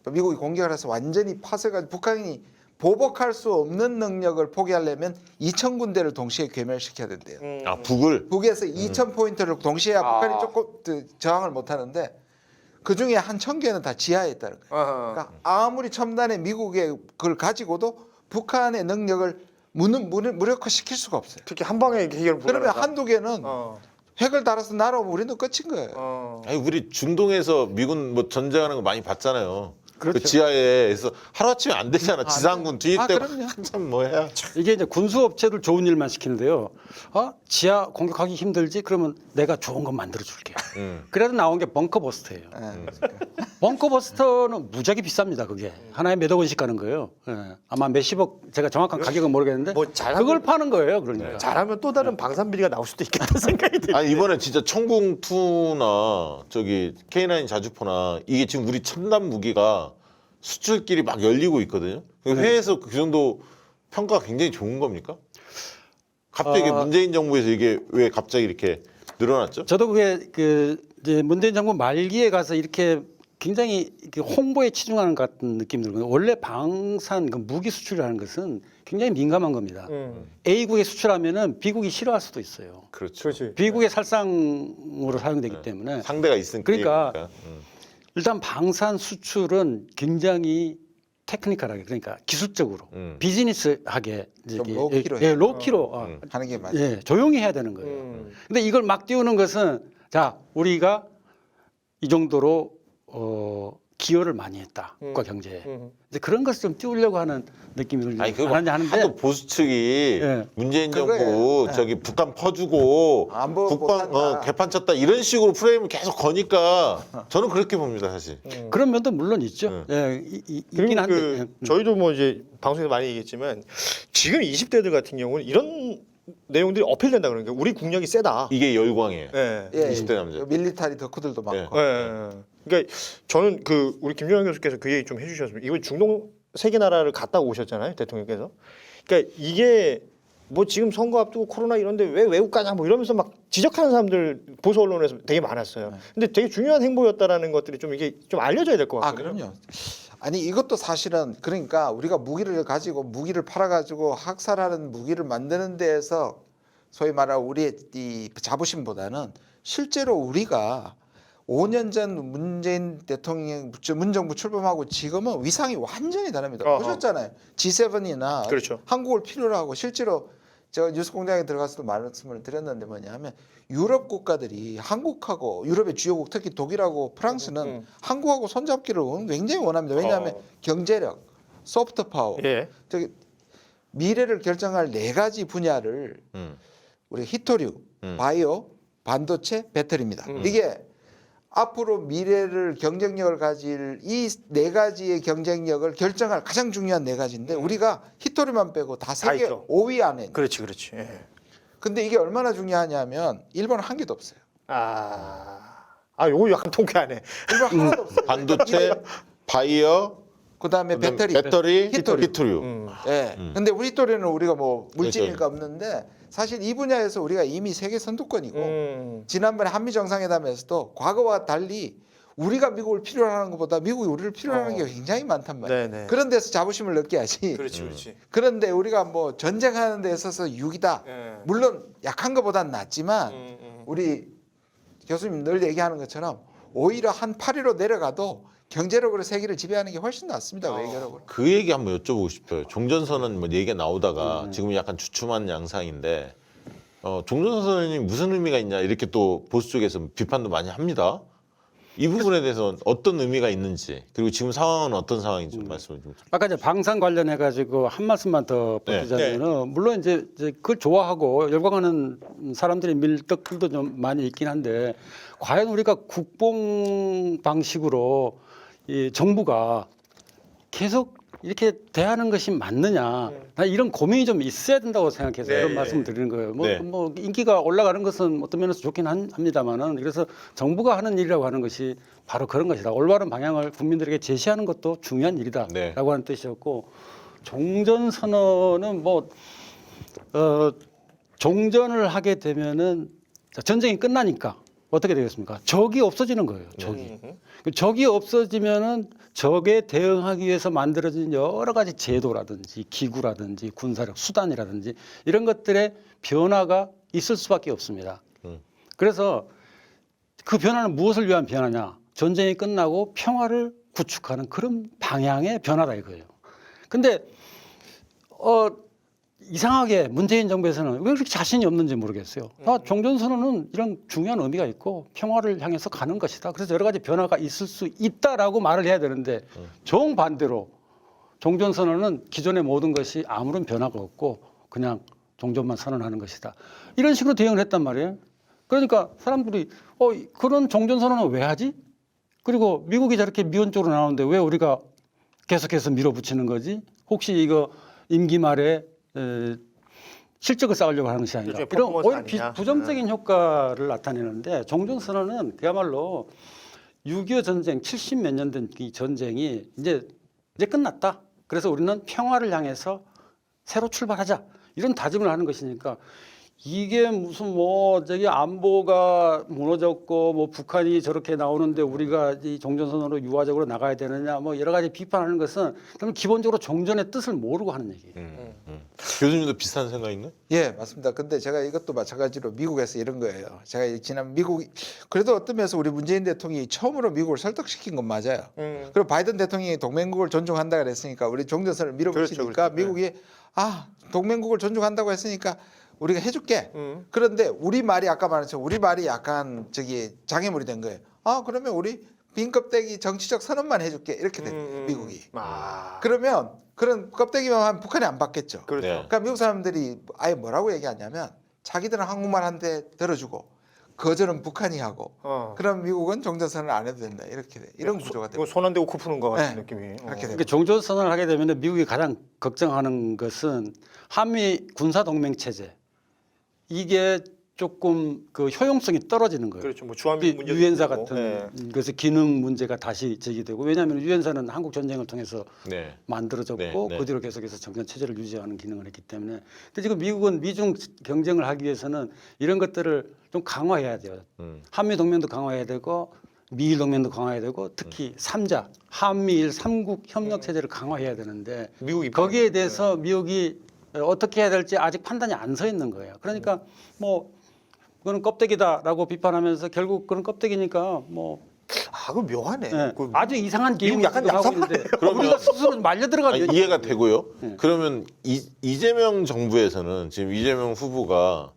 미국이 공격을 해서 완전히 파쇄가 북한이 보복할 수 없는 능력을 포기하려면 2,000군데를 동시에 괴멸시켜야 된대요. 아 북을 북에서 2,000포인트를 동시에 북한이 조금 저항을 못 하는데 그 중에 한 1,000개는 다 지하에 있다는 거예요. 그러니까 아무리 첨단의 미국의 그걸 가지고도 북한의 능력을 무력화시킬 수가 없어요. 특히 한 방에 해결 불가능하다. 그러면 한두 개는 핵을 달아서 날아오면 우리는 끝인 거예요. 아니 우리 중동에서 미군 뭐 전쟁하는 거 많이 봤잖아요. 그렇죠. 그 지하에서 하루아침에 안 되잖아. 지상군 뒤에 때 그럼요. 한참 뭐 해야. 이게 이제 군수업체들 좋은 일만 시키는데요. 지하 공격하기 힘들지? 그러면 내가 좋은 거 만들어 줄게. 그래도 나온 게 벙커버스터예요. 벙커버스터는 무지하게 비쌉니다. 그게 하나에 몇억 원씩 가는 거예요. 예. 아마 몇십억 제가 정확한 가격은 모르겠는데 뭐 잘하면- 그걸 파는 거예요. 그러니까. 잘하면 또 다른 방산비리가 나올 수도 있겠다 생각이 들어요. 아니 이번에 진짜 청궁2나 저기 K9 자주포나 이게 지금 우리 첨단 무기가 수출길이 막 열리고 있거든요. 해외에서 그 정도 평가가 굉장히 좋은 겁니까? 갑자기 문재인 정부에서 이게 왜 갑자기 이렇게 늘어났죠? 저도 그게 그 이제 문재인 정부 말기에 가서 이렇게 굉장히 이렇게 홍보에 치중하는 것 같은 느낌이 들거든요. 원래 방산 그 무기 수출이라는 것은 굉장히 민감한 겁니다. A국에 수출하면은 B국이 싫어할 수도 있어요. 그렇죠. 그렇지. B국의 살상으로 사용되기 때문에 상대가 있으니까. 그러니까 일단 방산 수출은 굉장히 테크니컬하게 그러니까 기술적으로 비즈니스하게 좀 로키로 예, 해요. 로키로 하는 게 맞아요. 예, 조용히 해야 되는 거예요. 근데 이걸 막 띄우는 것은 자 우리가 이 정도로 기여를 많이 했다 국가 경제에 이제 그런 것을 좀 띄우려고 하는 느낌이 들지 아니 그거 않았냐 하는데 하도 보수 측이 예. 문재인 그거예요. 정부 예. 저기 북한 퍼주고 안보 북방 못한다. 개판 쳤다 이런 식으로 프레임을 계속 거니까 저는 그렇게 봅니다 사실. 그런 면도 물론 있죠. 예, 그리고 있긴 한데 그 저희도 뭐 이제 방송에서 많이 얘기했지만 지금 20대들 같은 경우는 이런 내용들이 어필된다 그러는 게 우리 국력이 세다. 이게 열광이에요. 예. 20대 남자. 그 밀리타리 덕후들도 많고. 예. 그러니까 저는 그 우리 김종현 교수께서 그 얘기 좀 해주셨습니다. 이거 중동 세 개 나라를 갔다 오셨잖아요, 대통령께서. 그러니까 이게 뭐 지금 선거 앞두고 코로나 이런데 왜 외국 가냐 뭐 이러면서 막 지적하는 사람들 보수 언론에서 되게 많았어요. 근데 되게 중요한 행보였다라는 것들이 좀 이게 좀 알려져야 될 것 같거든요. 그럼요. 아니 이것도 사실은 그러니까 우리가 무기를 가지고 무기를 팔아가지고 학살하는 무기를 만드는 데에서 소위 말하는 우리의 이 자부심보다는 실제로 우리가 5년 전 문재인 대통령 문정부 출범하고 지금은 위상이 완전히 다릅니다. 어허. 보셨잖아요. G7이나 그렇죠. 한국을 필요로 하고 실제로 제가 뉴스공장에 들어가서도 말씀을 드렸는데 뭐냐면 유럽 국가들이 한국하고 유럽의 주요국 특히 독일하고 프랑스는 한국하고 손잡기를 굉장히 원합니다. 왜냐하면 경제력, 소프트 파워, 예. 저기 미래를 결정할 4가지 분야를 우리 히토류, 바이오, 반도체, 배터리입니다. 이게 앞으로 미래를 경쟁력을 가질 이 4가지의 경쟁력을 결정할 가장 중요한 4가지인데 우리가 히토류만 빼고 다 세계 있죠. 5위 안에 있는. 그렇지, 그렇지. 예. 근데 이게 얼마나 중요하냐면 일본은 한 개도 없어요. 요거 약간 통쾌하네. 일본 하나도 없어요. 반도체, 바이오, 그다음에 배터리. 히토류. 예. 근데 우리 히토류는 우리가 뭐 물질이니까 그러니까. 없는데 사실 이 분야에서 우리가 이미 세계 선두권이고 지난번에 한미 정상회담에서도 과거와 달리 우리가 미국을 필요로 하는 것보다 미국이 우리를 필요로 하는 게 굉장히 많단 말이에요. 네네. 그런 데서 자부심을 느껴야지. 그렇지, 그렇지. 그런데 우리가 뭐 전쟁하는 데 있어서 6위다. 예. 물론 약한 것보다는 낫지만 우리 교수님 늘 얘기하는 것처럼 오히려 한 8위로 내려가도 경제력으로 세계를 지배하는 게 훨씬 낫습니다. 외교력으로. 그 얘기 한번 여쭤보고 싶어요. 종전선언 뭐 얘기가 나오다가 지금 약간 주춤한 양상인데 종전선언이 무슨 의미가 있냐 이렇게 또 보수 쪽에서 비판도 많이 합니다. 이 부분에 대해서 어떤 의미가 있는지 그리고 지금 상황은 어떤 상황인지 좀 말씀을 좀. 아까 이제 방산 관련해 가지고 한 말씀만 더 보태자면은 물론 이제 그걸 좋아하고 열광하는 사람들의 밀떡들도 좀 많이 있긴 한데 과연 우리가 국뽕 방식으로 이 정부가 계속 이렇게 대하는 것이 맞느냐? 나 이런 고민이 좀 있어야 된다고 생각해서 이런 말씀을 드리는 거예요. 뭐 인기가 올라가는 것은 어떤 면에서 좋긴 합니다만은 그래서 정부가 하는 일이라고 하는 것이 바로 그런 것이다. 올바른 방향을 국민들에게 제시하는 것도 중요한 일이다라고 하는 뜻이었고 종전 선언은 뭐 종전을 하게 되면은 전쟁이 끝나니까 어떻게 되겠습니까? 적이 없어지는 거예요. 적이 없어지면은 적에 대응하기 위해서 만들어진 여러 가지 제도라든지 기구라든지 군사력 수단이라든지 이런 것들의 변화가 있을 수밖에 없습니다. 그래서 그 변화는 무엇을 위한 변화냐? 전쟁이 끝나고 평화를 구축하는 그런 방향의 변화다 이거예요. 근데 이상하게 문재인 정부에서는 왜 그렇게 자신이 없는지 모르겠어요. 종전선언은 이런 중요한 의미가 있고 평화를 향해서 가는 것이다. 그래서 여러 가지 변화가 있을 수 있다라고 말을 해야 되는데 정반대로 종전선언은 기존의 모든 것이 아무런 변화가 없고 그냥 종전만 선언하는 것이다. 이런 식으로 대응을 했단 말이에요. 그러니까 사람들이 그런 종전선언은 왜 하지? 그리고 미국이 저렇게 미온적으로 나오는데 왜 우리가 계속해서 밀어붙이는 거지? 혹시 이거 임기 말에 실적을 쌓으려고 하는 것이 아니라 이런 오히려 부정적인 효과를 나타내는데 종전선언은 그야말로 6.25 전쟁 70몇 년 된 이 전쟁이 이제 끝났다. 그래서 우리는 평화를 향해서 새로 출발하자. 이런 다짐을 하는 것이니까 이게 무슨 뭐 저기 안보가 무너졌고 뭐 북한이 저렇게 나오는데 우리가 이 종전선언으로 유화적으로 나가야 되느냐 뭐 여러 가지 비판하는 것은 그럼 기본적으로 종전의 뜻을 모르고 하는 얘기예요. 교수님도 비슷한 생각인가요? 예, 맞습니다. 근데 제가 이것도 마찬가지로 미국에서 이런 거예요. 제가 지난 미국 그래도 어떤 면에서 우리 문재인 대통령이 처음으로 미국을 설득시킨 건 맞아요. 그리고 바이든 대통령이 동맹국을 존중한다 그랬으니까 우리 종전선을 밀어붙이니까 미국이 동맹국을 존중한다고 했으니까 우리가 해줄게. 그런데 우리 말이 아까 말했죠. 우리 말이 약간 저기 장애물이 된 거예요. 그러면 우리 빈 껍데기 정치적 선언만 해줄게. 이렇게 된 미국이. 그러면 그런 껍데기만 하면 북한이 안 받겠죠. 그렇죠. 그러니까 미국 사람들이 아예 뭐라고 얘기하냐면 자기들은 한국말 한테 들어주고 거절은 북한이 하고 그럼 미국은 종전선언을 안 해도 된다. 이렇게 돼. 이런 구조가 돼요. 손 안 대고 코 푸는 거 같은 느낌이. 그렇게 돼요. 그러니까 종전선언을 하게 되면 미국이 가장 걱정하는 것은 한미 군사 동맹 체제 이게 조금 그 효용성이 떨어지는 거예요. 그렇죠. 뭐 주한미 문제도 유엔사 있고. 같은 그래서 기능 문제가 다시 제기되고 왜냐하면 유엔사는 한국 전쟁을 통해서 만들어졌고 그 뒤로 계속해서 정전 체제를 유지하는 기능을 했기 때문에. 근데 지금 미국은 미중 경쟁을 하기 위해서는 이런 것들을 좀 강화해야 돼요. 한미 동맹도 강화해야 되고 미일 동맹도 강화해야 되고 특히 3자 한미일 3국 협력 체제를 강화해야 되는데 거기에 대해서 미국이 어떻게 해야 될지 아직 판단이 안 서 있는 거예요. 그러니까 뭐 그거는 껍데기다라고 비판하면서 결국 그런 껍데기니까 뭐 아, 그 묘하네. 예, 그 아주 이상한 게임을 약간 하고 얍삽하네요. 있는데 우리가 스스로 말려 들어가죠. 이해가 되고요. 네. 그러면 이재명 정부에서는 지금 이재명 후보가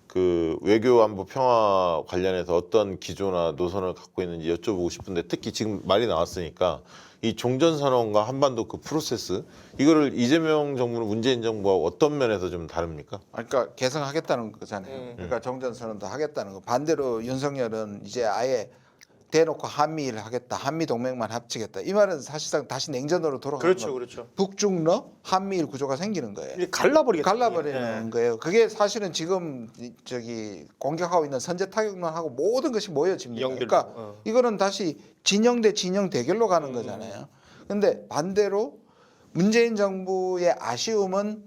그 외교 안보 평화 관련해서 어떤 기조나 노선을 갖고 있는지 여쭤보고 싶은데 특히 지금 말이 나왔으니까 이 종전선언과 한반도 그 프로세스 이거를 이재명 정부는 문재인 정부와 어떤 면에서 좀 다릅니까? 그러니까 개성하겠다는 거잖아요. 그러니까 종전선언도 하겠다는 거. 반대로 윤석열은 이제 아예 대놓고 한미일 하겠다, 한미 동맹만 합치겠다. 이 말은 사실상 다시 냉전으로 돌아가는 그렇죠, 거. 그렇죠. 북중러 한미일 구조가 생기는 거예요. 이게 갈라버리겠다. 갈라버리는 거예요. 그게 사실은 지금 저기 공격하고 있는 선제 타격만 하고 모든 것이 모여집니다. 연결. 그러니까 이거는 다시 진영 대 진영 대결로 가는 거잖아요. 근데 반대로 문재인 정부의 아쉬움은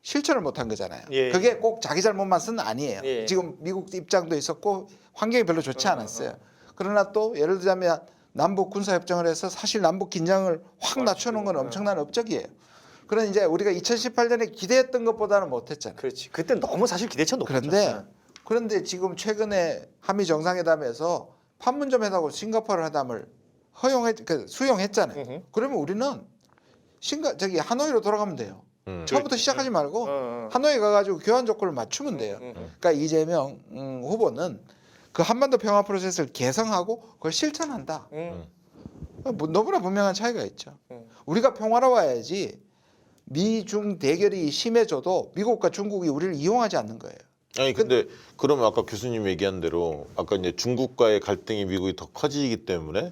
실천을 못한 거잖아요. 예. 그게 꼭 자기 잘못만 쓴 아니에요. 예. 지금 미국 입장도 있었고 환경이 별로 좋지 않았어요. 그러나 또 예를 들자면 남북 군사 협정을 해서 사실 남북 긴장을 확 낮춰놓은 건 엄청난 업적이에요. 그런 이제 우리가 2018년에 기대했던 것보다는 못했잖아요. 그렇지. 그때 너무 사실 기대치가 높았죠. 그런데 지금 최근에 한미 정상회담에서 판문점 회담하고 싱가포르 회담을 수용했잖아요. 그러면 우리는 저기 하노이로 돌아가면 돼요. 처음부터 시작하지 말고 하노이 가가지고 교환 조건을 맞추면 돼요. 그러니까 이재명 후보는 그 한반도 평화 프로세스를 개성하고 그걸 실천한다. 뭐 너무나 분명한 차이가 있죠. 우리가 평화로워야지 미중 대결이 심해져도 미국과 중국이 우리를 이용하지 않는 거예요. 아니 근데 그러면 아까 교수님 얘기한 대로 아까 이제 중국과의 갈등이 미국이 더 커지기 때문에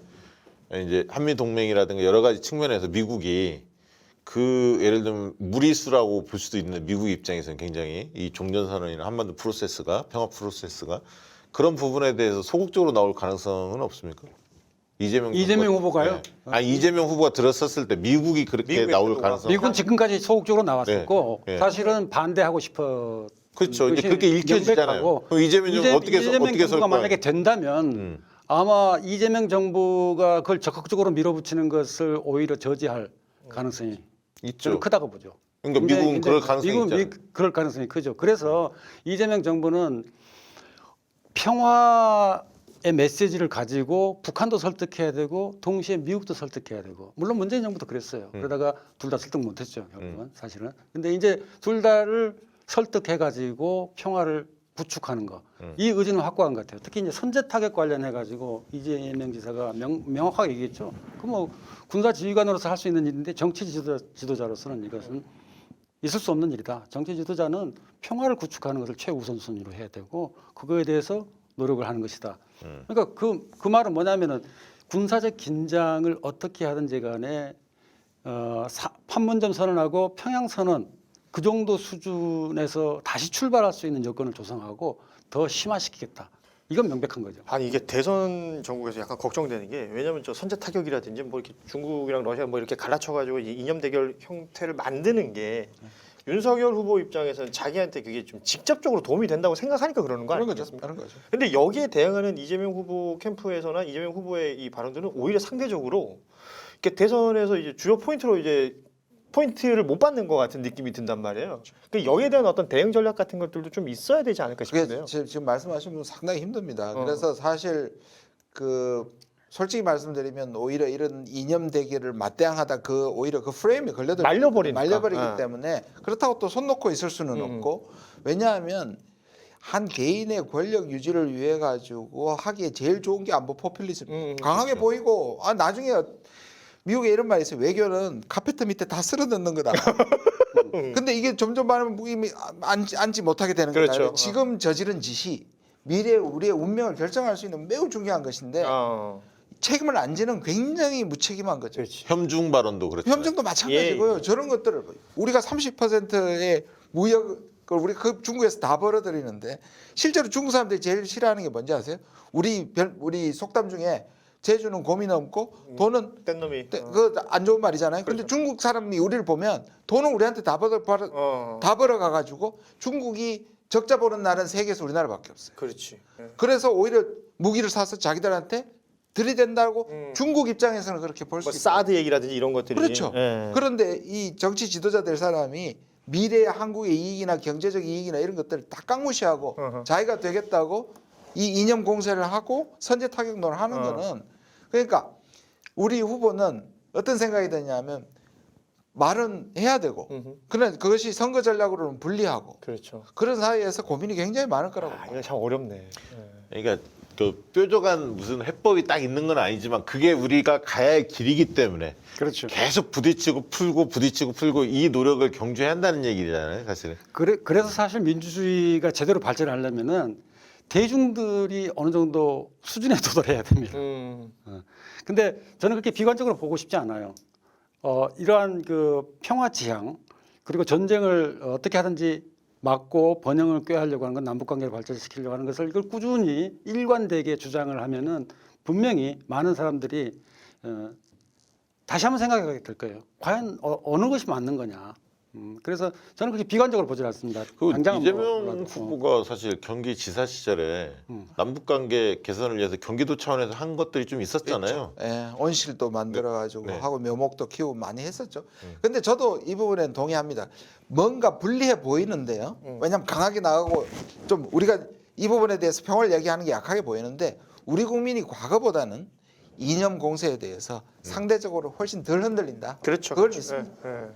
이제 한미 동맹이라든가 여러 가지 측면에서 미국이 그 예를 들면 무리수라고 볼 수도 있는 미국 입장에서는 굉장히 이 종전선언이나 한반도 프로세스가 평화 프로세스가 그런 부분에 대해서 소극적으로 나올 가능성은 없습니까? 이재명 후보가요? 네. 아니 이재명 후보가 들었었을 때 미국이 그렇게 나올 가능성. 미국은 지금까지 소극적으로 나왔었고 네. 네. 사실은 반대하고 싶어. 그렇죠. 이제 그렇게 읽혀지잖아요. 그럼 이재명 어떻게 이재명 설 정부가 거예요? 만약에 된다면 아마 이재명 정부가 그걸 적극적으로 밀어붙이는 것을 오히려 저지할 가능성이 있죠. 저는 크다고 보죠. 그러니까 미국은 그럴 가능성이 있잖아요. 그럴 가능성이 크죠. 그래서 이재명 정부는 평화의 메시지를 가지고 북한도 설득해야 되고 동시에 미국도 설득해야 되고 물론 문재인 정부도 그랬어요. 그러다가 둘 다 설득 못했죠. 결국은 사실은. 근데 이제 둘 다를 설득해가지고 평화를 구축하는 거. 이 의지는 확고한 것 같아요. 특히 이제 선제 타격 관련해가지고 이재명 지사가 명확하게 얘기했죠. 그 뭐 군사 지휘관으로서 할 수 있는 일인데 정치 지도자로서는 이것은 있을 수 없는 일이다. 정치 지도자는 평화를 구축하는 것을 최우선순위로 해야 되고 그거에 대해서 노력을 하는 것이다. 그러니까 그 말은 뭐냐면은 군사적 긴장을 어떻게 하든지 간에 판문점 선언하고 평양 선언 그 정도 수준에서 다시 출발할 수 있는 여건을 조성하고 더 심화시키겠다. 이건 명백한 거죠. 아니 이게 대선 전국에서 약간 걱정되는 게 왜냐하면 저 선제 타격이라든지 뭐 이렇게 중국이랑 러시아 뭐 이렇게 갈라쳐가지고 이념 대결 형태를 만드는 게 윤석열 후보 입장에서는 자기한테 그게 좀 직접적으로 도움이 된다고 생각하니까 그러는 거 그런 거죠. 아니겠습니까? 그런 거죠. 근데 여기에 대응하는 이재명 후보 캠프에서나 이재명 후보의 이 발언들은 오히려 상대적으로 이렇게 대선에서 이제 주요 포인트로 이제 포인트를 못 받는 것 같은 느낌이 든단 말이에요. 그러니까 여기에 대한 어떤 대응 전략 같은 것들도 좀 있어야 되지 않을까 싶은데요. 그게 지금 말씀하신 분 상당히 힘듭니다. 그래서 사실 솔직히 말씀드리면 오히려 이런 이념 대결을 맞대응하다 오히려 그 프레임이 말려버리기 때문에 그렇다고 또 손 놓고 있을 수는 없고 왜냐하면 한 개인의 권력 유지를 위해 가지고 하기에 제일 좋은 게 안보 포퓰리즘 강하게 보이고 나중에 미국에 이런 말이 있어요. 외교는 카페트 밑에 다 쓸어 넣는 거다. 근데 이게 점점 많으면 이미 앉지 못하게 되는 거다. 그렇죠. 지금 저지른 짓이 미래 우리의 운명을 결정할 수 있는 매우 중요한 것인데 책임을 안 지는 굉장히 무책임한 거죠. 그렇지. 혐중 발언도 그렇죠. 협정도 마찬가지고요. 저런 것들을 우리가 30%의 무역을 우리 그 중국에서 다 벌어들이는데 실제로 중국 사람들이 제일 싫어하는 게 뭔지 아세요? 우리 속담 중에 제주는 곰이 넘고 돈은 뗀 놈이 그 안 좋은 말이잖아요. 근데 중국 사람이 우리를 보면 돈은 우리한테 다 벌어가 가지고 중국이 적자 보는 날은 세계에서 우리나라밖에 없어요. 그렇지. 그래서 오히려 무기를 사서 자기들한테 들이댄다고 중국 입장에서는 그렇게 볼 수 뭐 있어요. 사드 얘기라든지 이런 것들이 그렇죠. 예. 그런데 이 정치 지도자 될 사람이 미래의 한국의 이익이나 경제적 이익이나 이런 것들을 다 깡무시하고 어허. 자기가 되겠다고 이 이념 공세를 하고 선제 타격론을 하는 거는 그러니까 우리 후보는 어떤 생각이 드냐면 말은 해야 되고 그러나 그것이 선거 전략으로는 불리하고 그렇죠. 그런 사이에서 고민이 굉장히 많을 거라고 아, 봐요. 이거 참 어렵네. 그러니까 그 뾰족한 무슨 해법이 딱 있는 건 아니지만 그게 우리가 가야 할 길이기 때문에 그렇죠. 계속 부딪히고 풀고 부딪히고 풀고 이 노력을 경주해야 한다는 얘기잖아요, 사실은. 그래서 사실 민주주의가 제대로 발전하려면은 대중들이 어느 정도 수준에 도달해야 됩니다. 근데 저는 그렇게 비관적으로 보고 싶지 않아요. 이러한 그 평화 지향 그리고 전쟁을 어떻게 하든지 막고 번영을 꾀하려고 하는 건 남북 관계를 발전시키려고 하는 것을 이걸 꾸준히 일관되게 주장을 하면은 분명히 많은 사람들이 다시 한번 생각하게 될 거예요. 과연 어느 것이 맞는 거냐. 그래서 저는 그렇게 비관적으로 보지 않습니다. 그 당장은 이재명 뭐라도. 후보가 사실 경기지사 시절에 남북관계 개선을 위해서 경기도 차원에서 한 것들이 좀 있었잖아요. 예, 온실도 만들어 가지고 네. 하고 묘목도 키우고 많이 했었죠. 근데 저도 이 부분에는 동의합니다. 뭔가 불리해 보이는데요. 왜냐하면 강하게 나가고 좀 우리가 이 부분에 대해서 평을 얘기하는 게 약하게 보이는데 우리 국민이 과거보다는 이념 공세에 대해서 상대적으로 훨씬 덜 흔들린다. 그렇죠. 그걸 그렇죠. 믿습니다. 예, 예.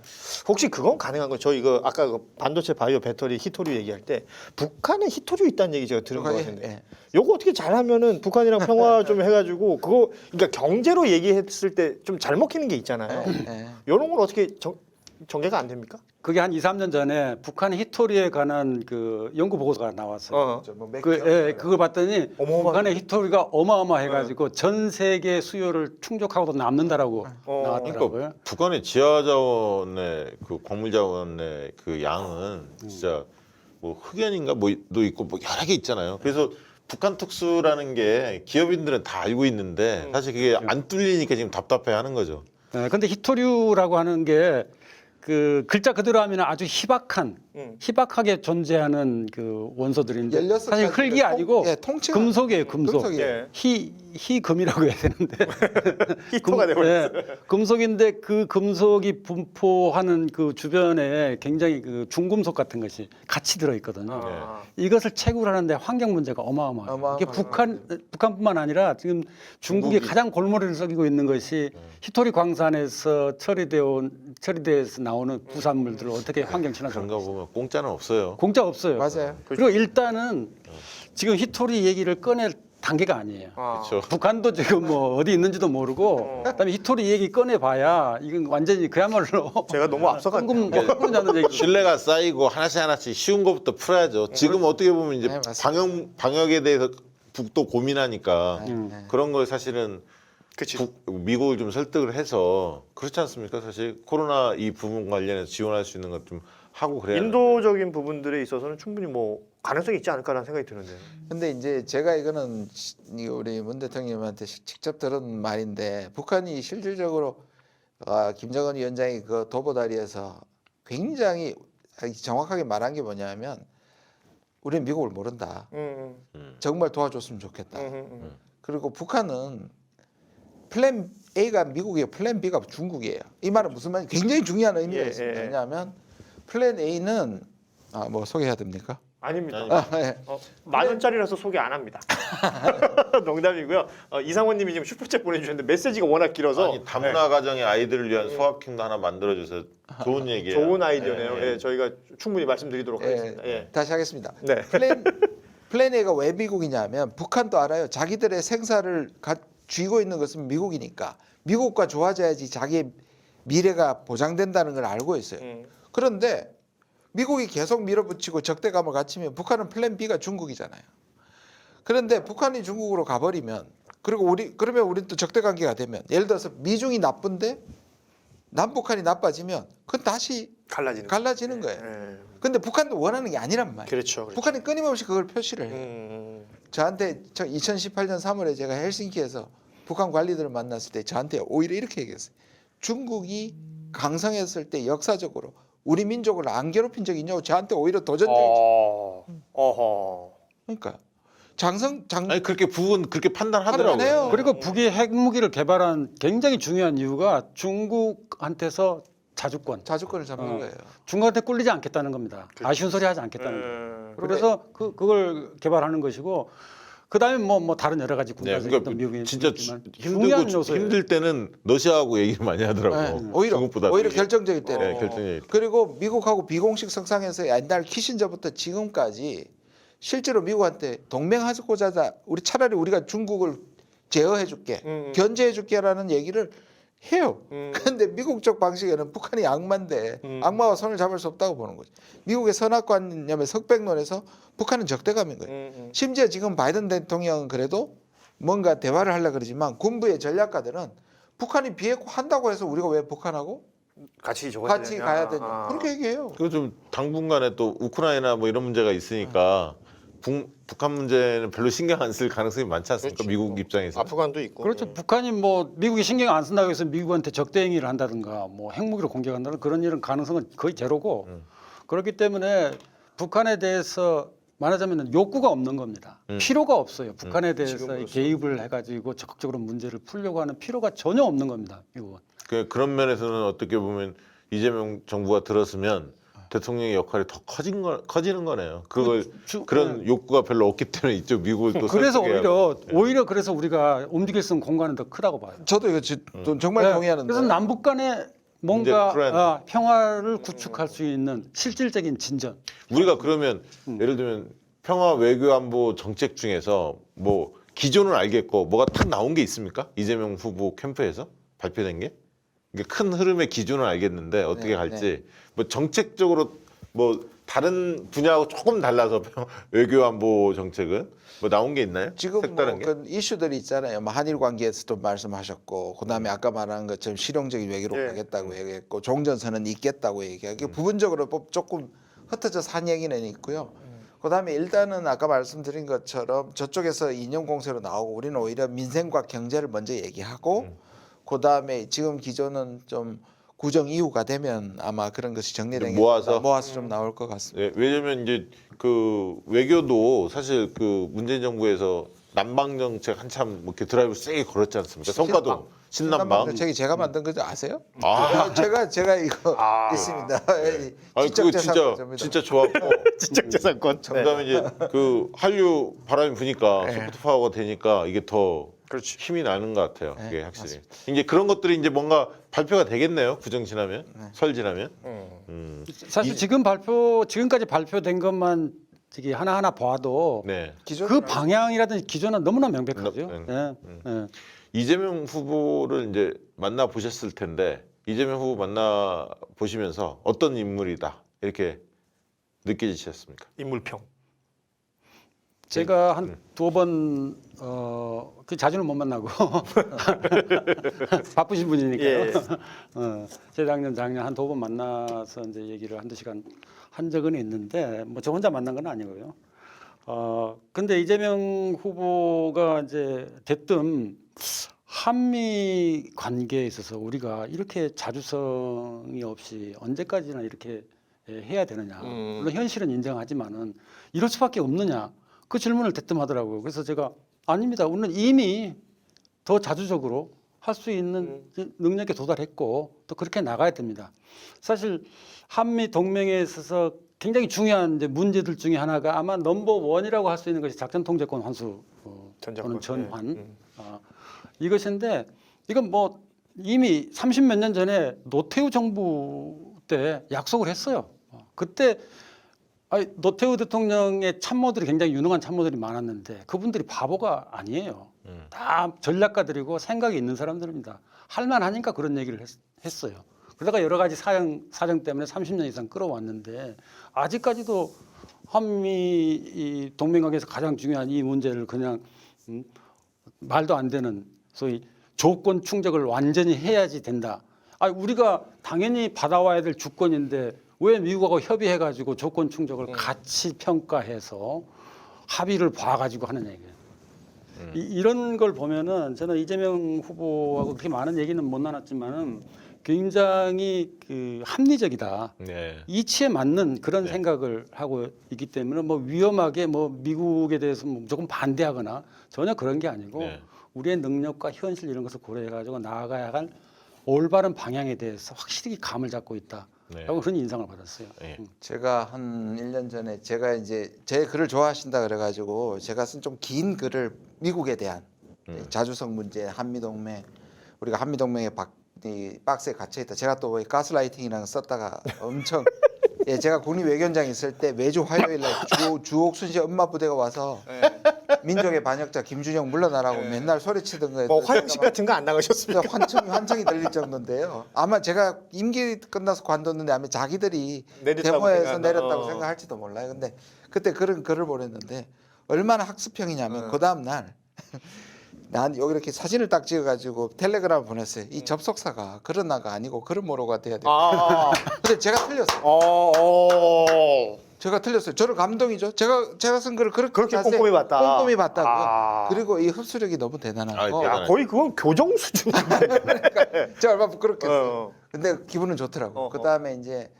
혹시 그건 가능한 거예요? 저 이거 아까 그 반도체 바이오 배터리 히토류 얘기할 때 북한에 히토류 있다는 얘기 제가 들은 것 북한에, 같은데. 예. 요거 어떻게 잘하면은 북한이랑 평화 좀 해가지고 그거 그러니까 경제로 얘기했을 때 좀 잘 먹히는 게 있잖아요. 예. 이런 건 어떻게 전개가 안 됩니까? 그게 한 2, 3년 전에 북한 히토리에 관한 그 연구 보고서가 나왔어요. 그걸 봤더니 어마어마하게. 북한의 히토리가 어마어마해가지고 전 세계 수요를 충족하고도 남는다라고 나왔더라고요. 그러니까 북한의 지하 자원의 그 광물 자원의 그 양은 진짜 뭐 흑연인가 뭐도 있고 뭐 여러 개 있잖아요. 그래서 북한 특수라는 게 기업인들은 다 알고 있는데 사실 그게 안 뚫리니까 지금 답답해하는 거죠. 근데 히토류라고 하는 게 그 글자 그대로 하면 아주 희박하게 존재하는 그 원소들인데 16 사실 가지인데 흙이 아니고 통째가 금속이에요, 금속. 금속이에요. 예. 희금이라고 해야 되는데 히토가 되버렸어요. 금속인데 그 금속이 분포하는 그 주변에 굉장히 그 중금속 같은 것이 같이 들어 있거든요. 아. 이것을 채굴하는데 환경 문제가 어마어마해요. 이게 북한뿐만 아니라 지금 중국이 가장 골머리를 썩이고 있는 것이 히토리 광산에서 처리돼서 나오는 부산물들을 어떻게 환경 친화적으로 그런가 보면 공짜는 없어요. 공짜 없어요. 맞아요. 그리고 일단은 지금 히토리 얘기를 꺼낼 단계가 아니에요. 그렇죠. 북한도 지금 뭐 어디 있는지도 모르고 그다음에 히토리 얘기 꺼내봐야 이건 완전히 그야말로 제가 너무 앞서갔네요. 끈 잡는 얘기. 신뢰가 쌓이고 하나씩 쉬운 것부터 풀어야죠. 지금 어떻게 보면 이제 네, 맞습니다. 방역에 대해서 북도 고민하니까 그런 걸 사실은 그치. 미국을 좀 설득을 해서 그렇지 않습니까? 사실 코로나 이 부분 관련해서 지원할 수 있는 것 좀 하고 그래야 인도적인 부분들에 있어서는 충분히 뭐 가능성이 있지 않을까라는 생각이 드는데요. 근데 이제 제가 이거는 우리 문 대통령님한테 직접 들은 말인데 북한이 실질적으로 김정은 위원장이 그 도보다리에서 굉장히 정확하게 말한 게 뭐냐면 우리는 미국을 모른다. 정말 도와줬으면 좋겠다. 그리고 북한은 플랜 A가 미국이에요. 플랜 B가 중국이에요. 이 말은 무슨 말이냐? 굉장히 중요한 의미가 예, 있습니다. 예. 왜냐하면 플랜 A는 뭐 소개해야 됩니까? 아닙니다. 예. 만 원짜리라서 소개 안 합니다. 농담이고요. 이상원님이 지금 슈퍼챗 보내주셨는데 메시지가 워낙 길어서 아니 다문화 가정의 아이들을 위한 소확행도 하나 만들어줘서 좋은 얘기예요. 좋은 아이디어네요. 예, 예. 예, 저희가 충분히 말씀드리도록 하겠습니다. 예. 다시 하겠습니다. 네. 플랜 A가 왜 미국이냐면 북한도 알아요. 자기들의 생사를 쥐고 있는 것은 미국이니까 미국과 좋아져야지 자기의 미래가 보장된다는 걸 알고 있어요. 그런데 미국이 계속 밀어붙이고 적대감을 갖추면 북한은 플랜 B가 중국이잖아요. 그런데 북한이 중국으로 가버리면 그리고 그러면 우리는 또 적대 관계가 되면 예를 들어서 미중이 나쁜데 남북한이 나빠지면 그건 다시 갈라지는 거예요. 근데 북한도 원하는 게 아니란 말이에요. 그렇죠. 북한이 끊임없이 그걸 표시를 해요. 저한테 2018년 3월에 제가 헬싱키에서 북한 관리들을 만났을 때 저한테 오히려 이렇게 얘기했어요. 중국이 강성했을 때 역사적으로 우리 민족을 안 괴롭힌 적이 있냐고 저한테 오히려 도전적이지. 어허. 그러니까 아니 그렇게 북은 그렇게 판단하더라고요. 판단해요. 그리고 북이 핵무기를 개발한 굉장히 중요한 이유가 중국한테서 자주권. 자주권을 잡는 거예요. 중국한테 꿀리지 않겠다는 겁니다. 아쉬운 소리 하지 않겠다는 거예요. 예. 그래서 그걸 개발하는 것이고 그다음에 뭐 다른 여러 가지 네, 군사적인 그러니까 어떤 미국의 진짜 있지만 중요한 힘들고 요소예요. 힘들 때는 러시아하고 얘기를 많이 하더라고. 네. 오히려 중국보다 오히려 되게. 결정적일 때는. 네, 결정적일 때. 그리고 미국하고 비공식 성상에서 옛날 키신저부터 지금까지 실제로 미국한테 동맹하고자 하자. 우리 차라리 우리가 중국을 제어해줄게, 견제해줄게라는 얘기를 해요. 그런데 미국 쪽 방식에는 북한이 악마인데 악마와 손을 잡을 수 없다고 보는 거죠. 미국의 선악관념의 석백론에서 북한은 적대감인 거예요. 심지어 지금 바이든 대통령은 그래도 뭔가 대화를 하려고 그러지만 군부의 전략가들은 북한이 비핵화한다고 해서 우리가 왜 북한하고 같이 같이 가야 되냐 그렇게 얘기해요. 그리고 좀 당분간에 또 우크라이나 뭐 이런 문제가 있으니까 북한 문제는 별로 신경 안 쓸 가능성이 많지 않습니까? 그렇지. 미국 입장에서. 아프간도 있고. 그렇죠. 북한이 뭐 미국이 신경 안 쓴다고 해서 미국한테 적대 행위를 한다든가 뭐 핵무기로 공격한다는 그런 일은 가능성은 거의 제로고 그렇기 때문에 북한에 대해서 말하자면 욕구가 없는 겁니다. 필요가 없어요. 북한에 대해서 지금으로서. 개입을 해가지고 적극적으로 문제를 풀려고 하는 필요가 전혀 없는 겁니다. 미국은. 그런 면에서는 어떻게 보면 이재명 정부가 들었으면 대통령의 역할이 더 커지는 거네요. 그걸 그런 욕구가 별로 없기 때문에 이쪽 미국을 또 그래서 설득해야 오히려 그래서 우리가 옮길 수 있는 공간은 더 크다고 봐요. 저도 이거 정말 네, 동의하는데. 그래서 남북 간에 문제 뭔가 풀어야 평화를 구축할 수 있는 실질적인 진전. 우리가 그러면 예를 들면 평화 외교 안보 정책 중에서 뭐 기존은 알겠고 뭐가 탁 나온 게 있습니까? 이재명 후보 캠프에서 발표된 게? 이게 큰 흐름의 기준은 알겠는데 어떻게 네, 갈지 뭐 정책적으로 뭐 다른 분야하고 조금 달라서 외교 안보 정책은 뭐 나온 게 있나요? 지금 색다른 게? 그 이슈들이 있잖아요. 뭐 한일 관계에서도 말씀하셨고, 그다음에 아까 말한 것처럼 실용적인 외교로 예. 가겠다고 얘기했고, 종전선언 있겠다고 얘기하고, 부분적으로 뭐 조금 흩어져서 한 얘기는 있고요. 그다음에 일단은 아까 말씀드린 것처럼 저쪽에서 이념 공세로 나오고, 우리는 오히려 민생과 경제를 먼저 얘기하고, 그다음에 지금 기조는 좀 구정 이후가 되면 아마 그런 것이 정리된 게 모아서? 좀 나올 것 같습니다. 네, 왜냐면 이제 그 외교도 사실 그 문재인 정부에서 남방 정책 한참 뭐 이렇게 드라이브 세게 걸었지 않습니까? 성과도 신남방. 정책이 제가 만든 거 아세요? 아. 제가 이거 있습니다. 아니 그거 진짜 좋았고. 지적재산권. 그다음에 이제 그 한류 바람이 부니까 네. 소프트 파워가 되니까 이게 더 그렇지. 힘이 나는 것 같아요. 네, 그게 확실히. 이제 그런 것들이 이제 뭔가 발표가 되겠네요. 구정 지나면, 설 지나면. 사실 지금까지 발표된 것만 저기 하나하나 봐도 네. 그 방향이라든지 기조는 너무나 명백하죠. 네. 예. 이재명 후보를 이제 만나 보셨을 텐데 이재명 후보 만나 보시면서 어떤 인물이다 이렇게 느껴지셨습니까? 인물평. 제가 한 두 번 그 자주는 못 만나고 바쁘신 분이니까요. 예. 재작년 작년 한 두 번 만나서 이제 얘기를 한두 시간 한 적은 있는데 뭐 저 혼자 만난 건 아니고요. 근데 이재명 후보가 이제 대뜸 한미 관계에 있어서 우리가 이렇게 자주성이 없이 언제까지나 이렇게 해야 되느냐. 물론 현실은 인정하지만은 이럴 수밖에 없느냐. 그 질문을 대뜸 하더라고요. 그래서 제가 아닙니다. 우리는 이미 더 자주적으로 할 수 있는 능력에 도달했고 또 그렇게 나가야 됩니다. 사실 한미 동맹에 있어서 굉장히 중요한 이제 문제들 중에 하나가 아마 넘버 원이라고 할 수 있는 것이 작전 통제권 환수 또는 전환 이것인데 이건 뭐 이미 30몇 년 전에 노태우 정부 때 약속을 했어요. 그때 노태우 대통령의 참모들이 굉장히 유능한 참모들이 많았는데 그분들이 바보가 아니에요. 다 전략가들이고 생각이 있는 사람들입니다. 할만하니까 그런 얘기를 했어요. 그러다가 여러 가지 사정 때문에 30년 이상 끌어왔는데 아직까지도 한미 이 동맹관계에서 가장 중요한 이 문제를 그냥 말도 안 되는 소위 조건 충족을 완전히 해야지 된다. 우리가 당연히 받아와야 될 주권인데 왜 미국하고 협의해가지고 조건 충족을 같이 평가해서 합의를 봐가지고 하는 얘기예요. 이런 걸 보면은 저는 이재명 후보하고 그렇게 많은 얘기는 못 나눴지만은 굉장히 그 합리적이다. 네. 이치에 맞는 그런 생각을 하고 있기 때문에 뭐 위험하게 뭐 미국에 대해서 뭐 무조건 반대하거나 전혀 그런 게 아니고 네. 우리의 능력과 현실 이런 것을 고려해가지고 나아가야 할 올바른 방향에 대해서 확실히 감을 잡고 있다라고 네. 그런 인상을 받았어요. 네. 제가 한 1년 전에 제가 이제 제 글을 좋아하신다 그래가지고 제가 쓴 좀 긴 글을 미국에 대한 자주성 문제, 한미동맹 우리가 한미동맹에 이 박스에 갇혀 있다. 제가 또 가스라이팅이라는 거 썼다가 엄청 예, 제가 국립외교원장 있을 때 매주 화요일에 주옥순 씨 엄마 부대가 와서 민족의 반역자 김준영 물러나라고 맨날 소리치던 거에 뭐 화장실 같은 거 안 나가셨습니까? 환청이 들릴 정도인데요. 아마 제가 임기 끝나서 관뒀는데 아마 자기들이 내렸다고 데모에서 생각한다. 내렸다고 생각할지도 몰라요. 근데 그때 그런 글을 보냈는데 얼마나 학습형이냐면 그 다음 날 난 여기 이렇게 사진을 딱 찍어가지고 텔레그램을 보냈어요. 이 접속사가 그런 나가 아니고 그런 모로가 돼야 돼. 아, 근데 제가 틀렸어요. 제가 틀렸어요. 저는 감동이죠. 제가 쓴 글을 그렇게 자세히 꼼꼼히 봤다. 꼼꼼히 봤다고요. 아. 그리고 이 흡수력이 너무 대단하고 대단해. 거의 그건 교정 수준인데. 제가 얼마나 부끄럽겠어요. 어. 근데 기분은 좋더라고. 어허. 그다음에 이제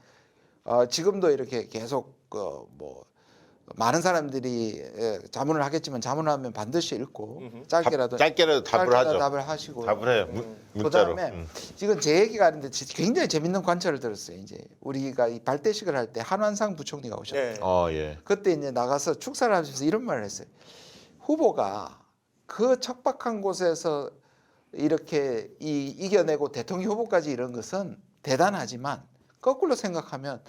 지금도 이렇게 계속 뭐 많은 사람들이 자문을 하겠지만 자문하면 반드시 읽고 짧게라도 짧게라도 답을 하죠. 답을 하시고. 답을 해요. 문자로. 그다음에 지금 제 얘기가 아닌데 굉장히 재밌는 관찰을 들었어요. 이제 우리가 이 발대식을 할 때 한완상 부총리가 오셨어요. 네. 예. 그때 이제 나가서 축사를 하면서 이런 말을 했어요. 후보가 그 척박한 곳에서 이렇게 이겨내고 대통령 후보까지 이런 것은 대단하지만 거꾸로 생각하면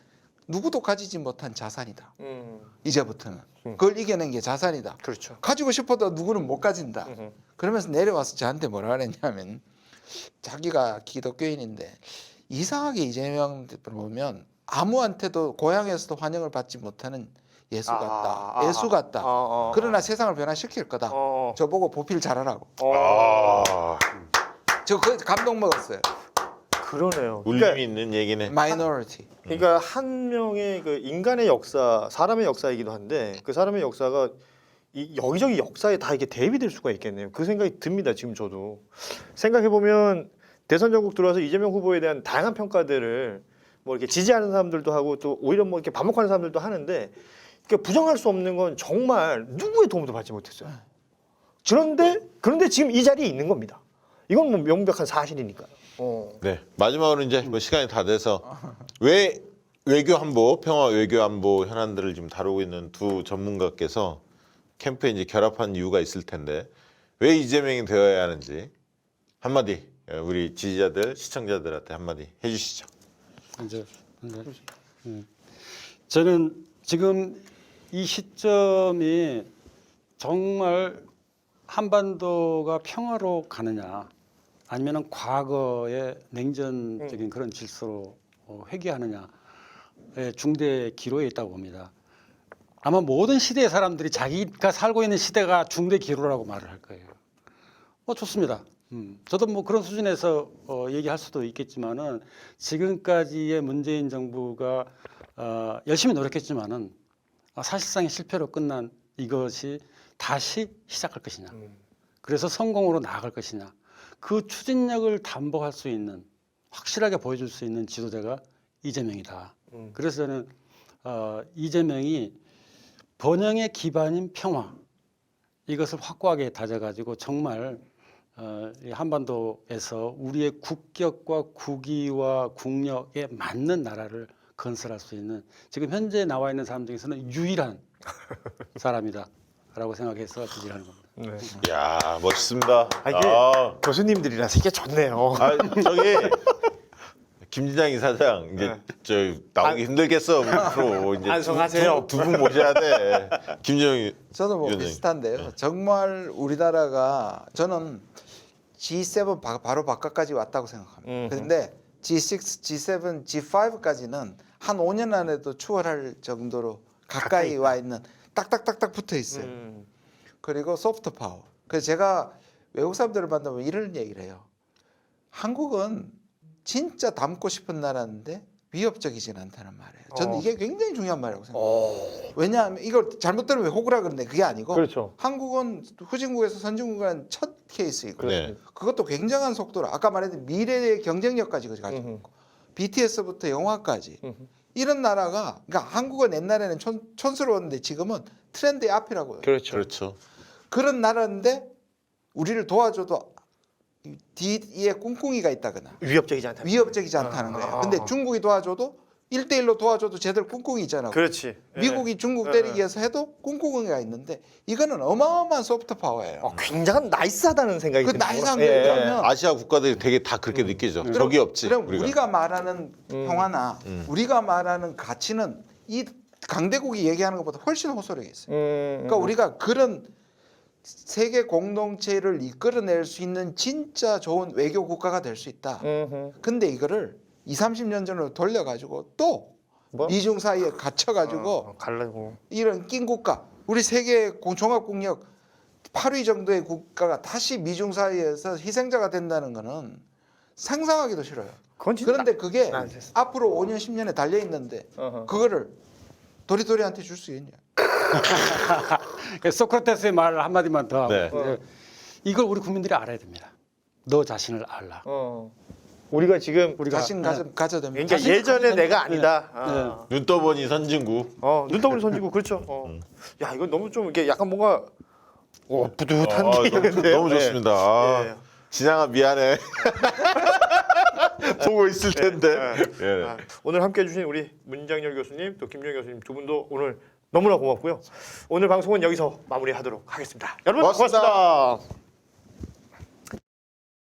누구도 가지지 못한 자산이다. 이제부터는 그걸 이겨낸 게 자산이다. 그렇죠. 가지고 싶어도 누구는 못 가진다. 그러면서 내려와서 저한테 뭐라 그랬냐면 자기가 기독교인인데 이상하게 이재명 대표를 보면 아무한테도 고향에서도 환영을 받지 못하는 예수 같다. 예수 같다. 그러나 세상을 변화시킬 거다. 저보고 보필 잘하라고. 아, 저 그 감동 먹었어요. 그러네요. 울림이 있는 얘기네. 마이너리티. 그러니까 한 명의 그 인간의 역사, 사람의 역사이기도 한데 그 사람의 역사가 이 여기저기 역사에 다 이게 대입될 수가 있겠네요. 그 생각이 듭니다. 지금 저도 생각해 보면 대선 전국 들어와서 이재명 후보에 대한 다양한 평가들을 뭐 이렇게 지지하는 사람들도 하고 또 오히려 뭐 이렇게 반목하는 사람들도 하는데 그러니까 부정할 수 없는 건 정말 누구의 도움도 받지 못했어요. 그런데 지금 이 자리에 있는 겁니다. 이건 뭐 명백한 사실이니까요. 네. 마지막으로 이제 뭐 시간이 다 돼서 왜 외교 안보, 평화 외교 안보 현안들을 지금 다루고 있는 두 전문가께서 캠프에 이제 결합한 이유가 있을 텐데 왜 이재명이 되어야 하는지 한마디 우리 지지자들, 시청자들한테 한마디 해주시죠. 이제 저는 지금 이 시점이 정말 한반도가 평화로 가느냐 아니면은 과거의 냉전적인 그런 질서로 회귀하느냐의 중대 기로에 있다고 봅니다. 아마 모든 시대의 사람들이 자기가 살고 있는 시대가 중대 기로라고 말을 할 거예요. 좋습니다. 저도 뭐 그런 수준에서 얘기할 수도 있겠지만은 지금까지의 문재인 정부가 열심히 노력했지만은 사실상의 실패로 끝난 이것이 다시 시작할 것이냐. 그래서 성공으로 나아갈 것이냐. 그 추진력을 담보할 수 있는 확실하게 보여줄 수 있는 지도자가 이재명이다. 그래서 저는 이재명이 번영의 기반인 평화 이것을 확고하게 다져가지고 정말 이 한반도에서 우리의 국격과 국위와 국력에 맞는 나라를 건설할 수 있는 지금 현재 나와 있는 사람 중에서는 유일한 사람이다라고 생각해서 지지하는 겁니다. 네. 이야, 멋있습니다. 이게 교수님들이라서 이게 좋네요. 저기 김진장 이사장 이제 저 나오기 힘들겠어 앞으로 이제 안성하세요. 두 분 모셔야 돼. 김정희 저도 뭐 위원장님. 비슷한데요. 정말 우리나라가 저는 G7 바로 바깥까지 왔다고 생각합니다. 그런데 G6, G7, G5까지는 한 5년 안에도 추월할 정도로 가까이 와 있는 딱딱딱딱 붙어 있어요. 그리고 소프트 파워. 그래서 제가 외국 사람들을 만나면 이런 얘기를 해요. 한국은 진짜 닮고 싶은 나라인데 위협적이진 않다는 말이에요. 저는 이게 굉장히 중요한 말이라고 생각해요. 왜냐하면 이걸 잘못 들으면 왜 호구라 그러는데 그게 아니고 그렇죠. 한국은 후진국에서 선진국이라는 첫 케이스이고 네. 그것도 굉장한 속도로 아까 말했던 미래의 경쟁력까지 가지고 있고 BTS부터 영화까지 이런 나라가 그러니까 한국은 옛날에는 촌스러웠는데 지금은 트렌드의 앞이라고요. 그렇죠. 그렇죠. 그런 나라인데 우리를 도와줘도 뒤에 꿍꿍이가 있다거나 위협적이지 않다. 위협적이지 않다는 거예요. 근데 중국이 도와줘도 1대1로 도와줘도 쟤들 꿍꿍이 있잖아. 그렇지. 미국이 중국 때리기 위해서 해도 꿍꿍이가 있는데 이거는 어마어마한 소프트 파워예요. 굉장히 나이스하다는 생각이 그 듭니다. 나이스한 예, 게 예. 그러면 아시아 국가들이 되게 다 그렇게 느끼죠. 적이 없지. 그럼 우리가 말하는 평화나 음. 우리가 말하는 가치는 이 강대국이 얘기하는 것보다 훨씬 호소력이 있어요. 그러니까 우리가 그런 세계 공동체를 이끌어낼 수 있는 진짜 좋은 외교 국가가 될 수 있다. 근데 이거를 20-30년 전으로 돌려가지고 또 뭐? 미중 사이에 갇혀가지고 갈라고. 이런 낀 국가, 우리 세계 종합국력 8위 정도의 국가가 다시 미중 사이에서 희생자가 된다는 거는 상상하기도 싫어요. 그건 진짜 그런데 그게 안 됐어. 앞으로 5년 10년에 달려 있는데 그거를 도리도리한테 줄 수 있냐? 소크라테스의 말을 한마디만 더 하고 네. 이걸 우리 국민들이 알아야 됩니다. 너 자신을 알라. 우리가 지금 우리가 자신 가져야 됩니다. 그러니까 예전에 내가 아니다. 눈 떠보니 선진국. 눈덩이 선지고 그렇죠. 야 이건 너무 좀 이게 약간 뭔가 뿌듯한 너무, 느낌인데요. 너무 좋습니다. 아, 예. 진양아 미안해. 보고 있을 텐데. 예. 오늘 함께해 주신 우리 문장열 교수님 또 김정 교수님 두 분도 오늘 너무나 고맙고요. 오늘 방송은 여기서 마무리하도록 하겠습니다. 여러분 고맙습니다. 고맙습니다.